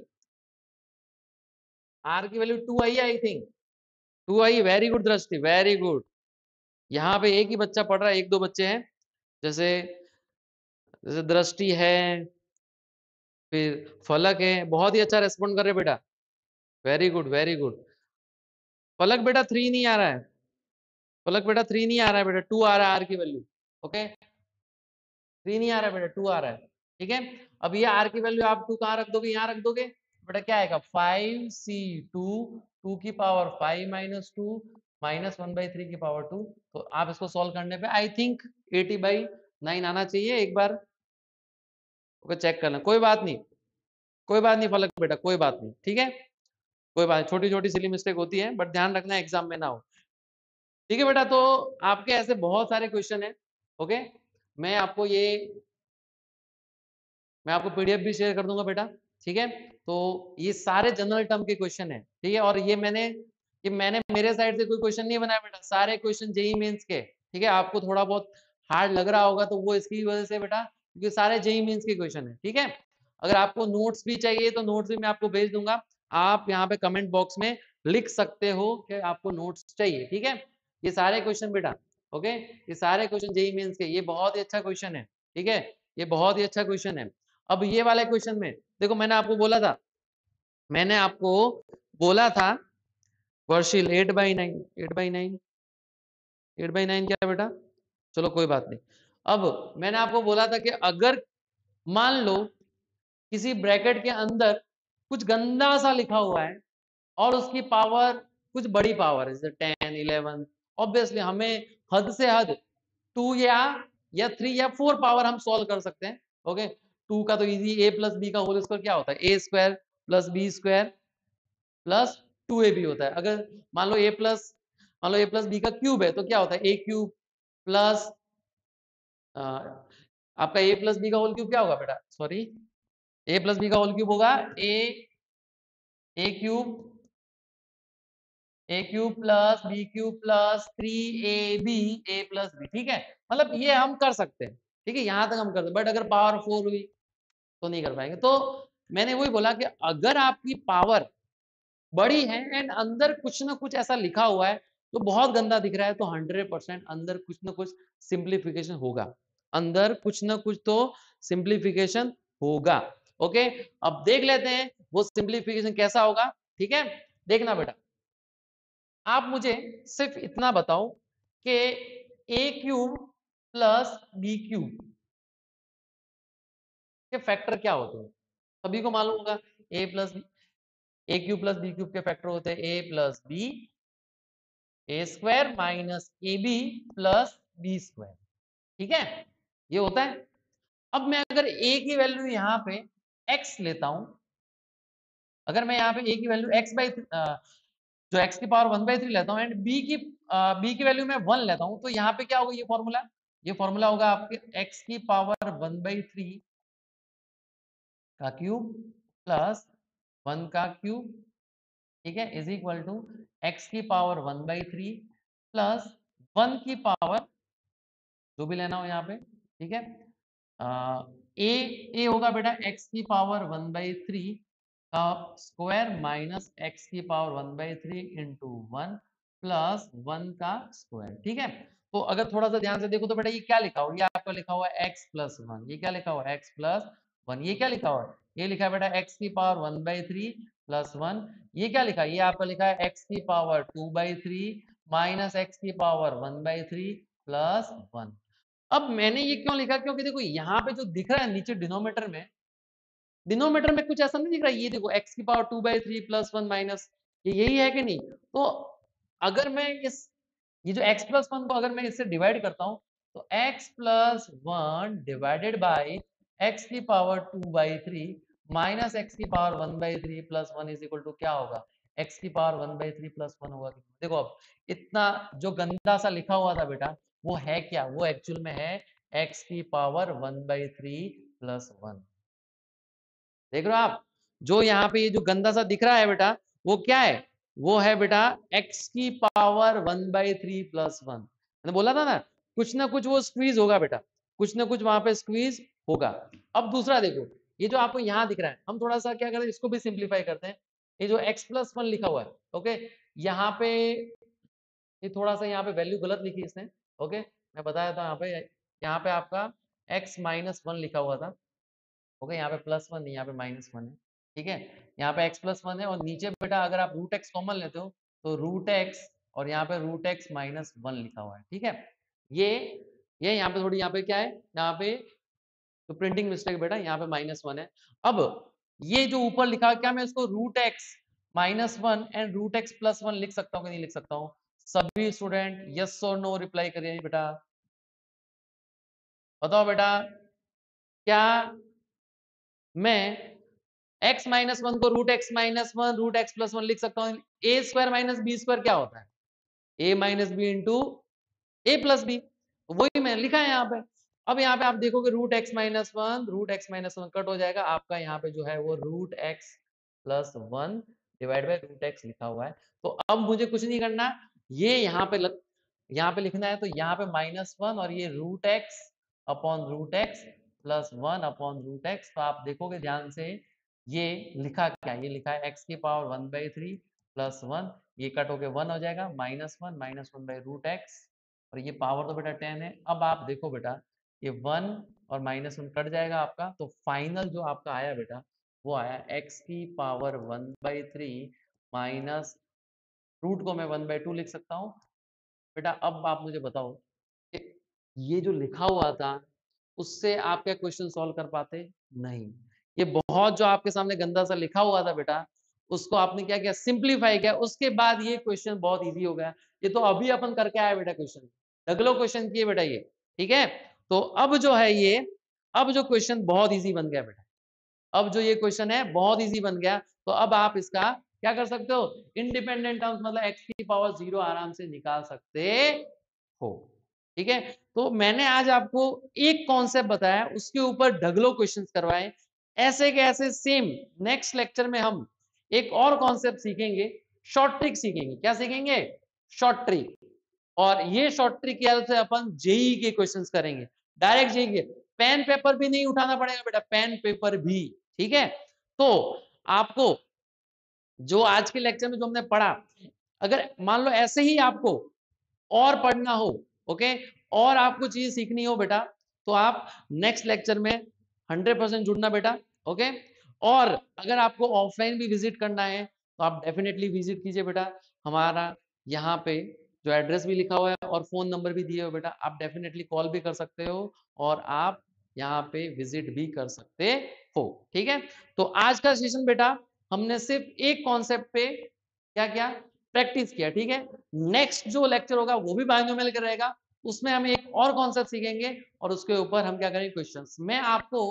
आर की वैल्यू 2 आई है I think, 2 I, very good दृष्टि, वेरी गुड। यहाँ पे एक ही बच्चा पढ़ रहा है, एक दो बच्चे हैं, जैसे जैसे दृष्टि है, फिर फलक है, बहुत ही अच्छा रेस्पॉन्ड कर रहे बेटा, वेरी गुड वेरी गुड। फलक बेटा 3 नहीं आ रहा है, फलक बेटा 3 नहीं आ रहा है बेटा, 2 आ रहा है आर की वैल्यू। ओके, 3 नहीं आ रहा है बेटा, 2 आ रहा है, ठीक है। अब ये आर की वैल्यू आप 2 कहाँ रख दोगे, यहाँ रख दोगे बेटा, क्या आएगा 5C2 2 की पावर 5 माइनस 2 -1/3 की पावर 2। तो आप इसको सॉल्व करने पे आई थिंक 80/9 आना चाहिए, एक बार ओके चेक करना, कोई बात नहीं, कोई बात नहीं फलक बेटा, कोई बात नहीं, ठीक है, कोई बात, छोटी छोटी सिली मिस्टेक होती है, बट ध्यान रखना एग्जाम में ना हो, ठीक है बेटा। तो आपके ऐसे बहुत सारे क्वेश्चन है। ओके, मैं आपको ये मैं आपको पीडीएफ भी शेयर कर दूंगा बेटा, ठीक है। तो ये सारे जनरल टर्म के क्वेश्चन है, ठीक है, और ये मैंने मेरे साइड से कोई क्वेश्चन नहीं बनाया बेटा, सारे क्वेश्चन जेई मेंस के, ठीक है। आपको थोड़ा बहुत हार्ड लग रहा होगा तो वो इसकी वजह से बेटा, क्योंकि सारे जेईई मेंस के क्वेश्चन है, ठीक है। अगर आपको नोट्स भी चाहिए तो नोट्स भी मैं आपको भेज दूंगा, आप यहाँ पे कमेंट बॉक्स में लिख सकते हो कि आपको नोट्स चाहिए, ठीक है। ये सारे क्वेश्चन बेटा, ओके, ये सारे क्वेश्चन जेईई मेंस के, ये बहुत ही अच्छा क्वेश्चन है, ठीक है, ये बहुत ही अच्छा क्वेश्चन है। अब ये वाले क्वेश्चन में देखो, मैंने आपको बोला था वर्षिल 8/9, 8/9, 8/9 क्या है बेटा, चलो कोई बात नहीं। अब मैंने आपको बोला था कि अगर मान लो किसी ब्रैकेट के अंदर कुछ गंदा सा लिखा हुआ है और उसकी पावर कुछ बड़ी पावर है, जैसे 10, 11, ऑब्वियसली हमें हद से हद 2 या 3 या 4 पावर हम सॉल्व कर सकते हैं, ओके। 2 का तो इजी, a प्लस बी का होल स्क्वायर क्या होता है, a square plus B square plus 2ab होता है। अगर मान लो a प्लस बी का क्यूब है तो क्या होता है, a क्यूब प्लस आपका a प्लस बी का होल क्यूब क्या होगा बेटा, सॉरी, a प्लस बी का होल क्यूब होगा A cube plus B cube plus 3ab a plus B, ठीक है। मतलब ये हम कर सकते हैं, ठीक है, यहां तक हम कर सकते हैं, बट अगर पावर 4 हुई तो नहीं कर पाएंगे। तो मैंने वही बोला कि अगर आपकी पावर बड़ी है एंड अंदर कुछ ना कुछ ऐसा लिखा हुआ है तो बहुत गंदा दिख रहा है, तो 100% अंदर कुछ ना कुछ सिंप्लीफिकेशन होगा, अंदर कुछ ना कुछ तो सिंप्लीफिकेशन होगा, ओके। अब देख लेते हैं वो सिंप्लीफिकेशन कैसा होगा, ठीक है। देखना बेटा, आप मुझे सिर्फ इतना बताओ कि A cube plus B cube के फैक्टर क्या होते हैं, सभी को मालूम होगा, A cube plus B cube के फैक्टर होते हैं A plus B, A square minus A B plus B square, ठीक है, ये होता है। अब मैं अगर a की वैल्यू यहाँ पे x लेता हूं, अगर मैं यहाँ पे a की वैल्यू जो x की पावर 1/3 लेता हूँ एंड b की वैल्यू मैं 1 लेता हूँ, तो यहाँ पे क्या होगा, ये फॉर्मूला होगा आपके x की पावर 1/3 का क्यूब प्लस 1 का क्यूब, ठीक है, इज इक्वल टू x की पावर 1/3 प्लस 1 की पावर जो भी लेना हो यहाँ पे, ठीक है। ए होगा बेटा x की पावर 1/3 का स्क्वायर माइनस x की पावर 1/3 इंटू 1 प्लस 1 का स्क्वायर, ठीक है। तो अगर थोड़ा सा ध्यान से देखो तो बेटा ये क्या लिखा हुआ, ये आपका लिखा हुआ है x प्लस 1, ये क्या लिखा हुआ है x प्लस 1, ये क्या लिखा हुआ है, ये लिखा है बेटा x की पावर 1/3 प्लस 1, ये क्या लिखा है, ये आपका लिखा है x की पावर 2/3 माइनस x की पावर 1/3 प्लस 1। अब मैंने ये क्यों लिखा, क्योंकि देखो यहाँ पे जो दिख रहा है नीचे डिनोमीटर में कुछ ऐसा नहीं दिख रहा है, ये देखो x की पावर 2/3 प्लस 1 माइनस, ये यही है कि नहीं। तो अगर मैं ये जो x प्लस 1 को अगर मैं इससे डिवाइड करता हूँ तो x plus 1 divided by x की पावर 2/3 माइनस x की power 1/3 plus 1 is equal to क्या होगा, x की पावर 1/3 प्लस 1 होगा। देखो अब इतना जो गंदा सा लिखा हुआ था बेटा वो है क्या, वो एक्चुअल में है x की पावर 1/3 प्लस 1। देख रहे हो आप, जो यहाँ पे ये जो गंदा सा दिख रहा है बेटा वो क्या है, वो है बेटा x की पावर 1/3 प्लस 1। मैंने बोला था ना कुछ वो स्क्वीज होगा बेटा, कुछ ना कुछ वहां पे स्क्वीज होगा। अब दूसरा देखो, ये जो आपको यहाँ दिख रहा है, हम थोड़ा सा क्या करते हैं, इसको भी सिंप्लीफाई करते हैं। ये जो x प्लस 1 लिखा हुआ है, ओके, यहाँ पे ये थोड़ा सा यहाँ पे वैल्यू गलत लिखी इसने, ओके, मैं बताया था यहाँ पे आपका x माइनस 1 लिखा हुआ था, ओके, यहाँ पे प्लस 1 नहीं, यहाँ पे माइनस 1 है, ठीक है। यहाँ पे x प्लस 1 है और नीचे बेटा अगर आप रूट x कॉमन लेते हो तो रूट x और यहाँ पे रूट x माइनस 1 लिखा हुआ है, ठीक है। ये ये यहाँ पे थोड़ी, यहाँ पे क्या है, यहाँ पे तो प्रिंटिंग मिस्टेक बेटा, यहाँ पे -1 है। अब ये जो ऊपर लिखा है, क्या मैं इसको root x -1 and root x plus 1 लिख सकता हूँ कि नहीं लिख सकता हूँ? सभी स्टूडेंट यस और नो रिप्लाई करिए बेटा, बताओ बेटा, क्या मैं x -1 को root x -1 root x plus 1 लिख सकता हूँ? A square minus B square क्या होता है, a minus B into A plus B, वही मैंने लिखा है यहाँ पे। अब यहाँ पे आप देखोगे रूट x माइनस 1 कट हो जाएगा, आपका यहाँ पे जो है वो root x plus 1 divide by root x लिखा हुआ है। तो अब मुझे कुछ नहीं करना, ये यहाँ पे यहाँ पे लिखना है तो यहाँ पे -1 और ये √x/√x प्लस 1/√x। तो आप देखोगे ध्यान से ये लिखा क्या है, ये लिखा है x⁻³ प्लस 1, ये कट होके 1 हो जाएगा, -1/√x और ये पावर तो बेटा 10 है। अब आप देखो बेटा ये 1 और -1 कट जाएगा आपका, तो फाइनल जो आपका आया बेटा वो आया x⁻⁴ माइनस रूट को मैं 1/2 लिख सकता हूँ। बेटा अब आप मुझे बताओ कि ये जो लिखा हुआ था उससे आप क्या क्वेश्चन सॉल्व कर पाते? नहीं। ये बहुत जो आपके सामने गंदा सा लिखा हुआ था बेटा, उसको आपने क्या किया, सिंप्लीफाई किया, उसके बाद ये क्वेश्चन बहुत ईज़ी हो गया। ये तो अभी अपन करके आए बेटा क्वेश्चन, ढगलो क्वेश्चन किए बेटा ये, ठीक है? तो अब जो है ये, अब जो क्वेश्चन बहुत ईज़ी बन गया बेटा। अब जो ये क्वेश्चन है बहुत ईज़ी बन गया, तो अब आप इसका क्या कर सकते हो? इंडिपेंडेंट टर्म्स मतलब x⁻0 आराम से निकाल सकते हो। ठीक है? तो मैंने आज आपको एक कॉन्सेप्ट बताया, उसके ऊपर ढगलो क्वेश्चंस करवाए। ऐसे के ऐसे सेम नेक्स्ट लेक्चर में हम एक और कॉन्सेप्ट सीखेंगे, शॉर्ट ट्रिक सीखेंगे। क्या सीखेंगे? Short trick. और ये शॉर्ट ट्रिक की हेल्प से अपन जेईई के क्वेश्चंस करेंगे, डायरेक्ट जेईई के। पेन पेपर भी नहीं उठाना पड़ेगा बेटा, पेन पेपर भी, ठीक है? तो आपको जो आज के लेक्चर में जो हमने पढ़ा, अगर मान लो ऐसे ही आपको और पढ़ना हो, ओके, और आपको चीज सीखनी हो बेटा, तो आप नेक्स्ट लेक्चर में 100% जुड़ना बेटा, ओके। और अगर आपको ऑफलाइन भी विजिट करना है तो आप डेफिनेटली विजिट कीजिए बेटा। हमारा यहाँ पे जो एड्रेस भी लिखा हुआ है और फोन नंबर भी दिए हुए बेटा, आप डेफिनेटली कॉल भी कर सकते हो और आप यहाँ पे विजिट भी कर सकते हो, ठीक है। तो आज का सेशन बेटा हमने सिर्फ एक कॉन्सेप्ट पे क्या किया, प्रैक्टिस किया, ठीक है। नेक्स्ट जो लेक्चर होगा वो भी बायोनॉमियल का रहेगा, उसमें हम एक और कॉन्सेप्ट सीखेंगे और उसके ऊपर हम क्या करेंगे, क्वेश्चंस। मैं आपको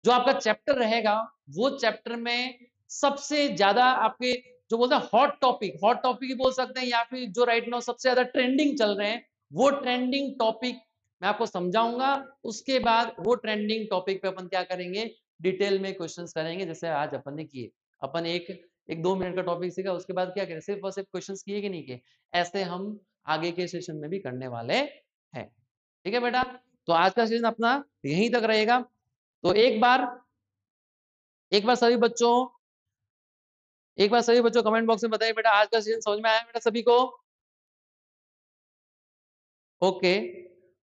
जो आपका चैप्टर रहेगा वो चैप्टर में सबसे ज्यादा आपके जो बोलते हैं हॉट टॉपिक ही बोल सकते हैं, या फिर जो राइट नाउ सबसे ज्यादा ट्रेंडिंग चल रहे हैं, वो ट्रेंडिंग टॉपिक मैं आपको समझाऊंगा। उसके बाद वो ट्रेंडिंग टॉपिक पे अपन क्या करेंगे, डिटेल में क्वेश्चंस करेंगे, जैसे आज अपन ने किए। अपन एक एक 2 मिनट का टॉपिक सीखा, उसके बाद क्या करें, सिर्फ और सिर्फ क्वेश्चंस किए कि नहीं किए, ऐसे हम आगे के सेशन में भी करने वाले हैं, ठीक है बेटा। तो आज का सेशन अपना यहीं तक रहेगा। तो एक बार सभी बच्चों कमेंट बॉक्स में बताइए बेटा आज का सेशन समझ में आया बेटा सभी को? ओके,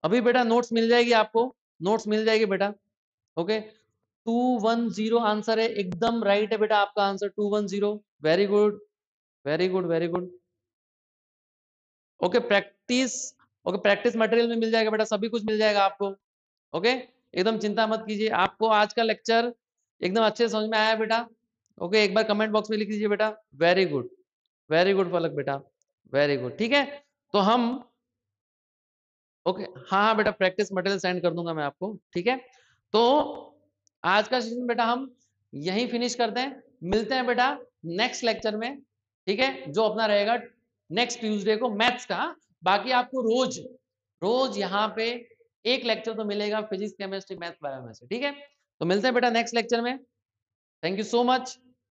अभी बेटा नोट्स मिल जाएगी आपको, नोट्स मिल जाएगी बेटा, ओके। 210 आंसर है, एकदम राइट है बेटा आपका answer 210। Very good, very good, very good. Okay, practice material में मिल जाएगा बेटा, सभी कुछ मिल जाएगा आपको, ओके। एकदम चिंता मत कीजिए, आपको आज का लेक्चर एकदम अच्छे से समझ में आया बेटा, ओके। एक बार कमेंट बॉक्स में लिख दीजिए बेटा, वेरी गुड, वेरी गुड पलक बेटा, वेरी गुड, ठीक है। तो हम ओके, हाँ हाँ बेटा, प्रैक्टिस मटेरियल सेंड कर दूंगा मैं आपको, ठीक है। तो आज का सेशन बेटा हम यहीं फिनिश करते हैं, मिलते हैं बेटा नेक्स्ट लेक्चर में, ठीक है, जो अपना रहेगा नेक्स्ट ट्यूसडे को मैथ्स का। बाकी आपको रोज रोज यहाँ पे एक लेक्चर तो मिलेगा, फिजिक्स केमिस्ट्री मैथ्स बायो में से, ठीक है। तो मिलते हैं बेटा नेक्स्ट लेक्चर में। Thank you so much.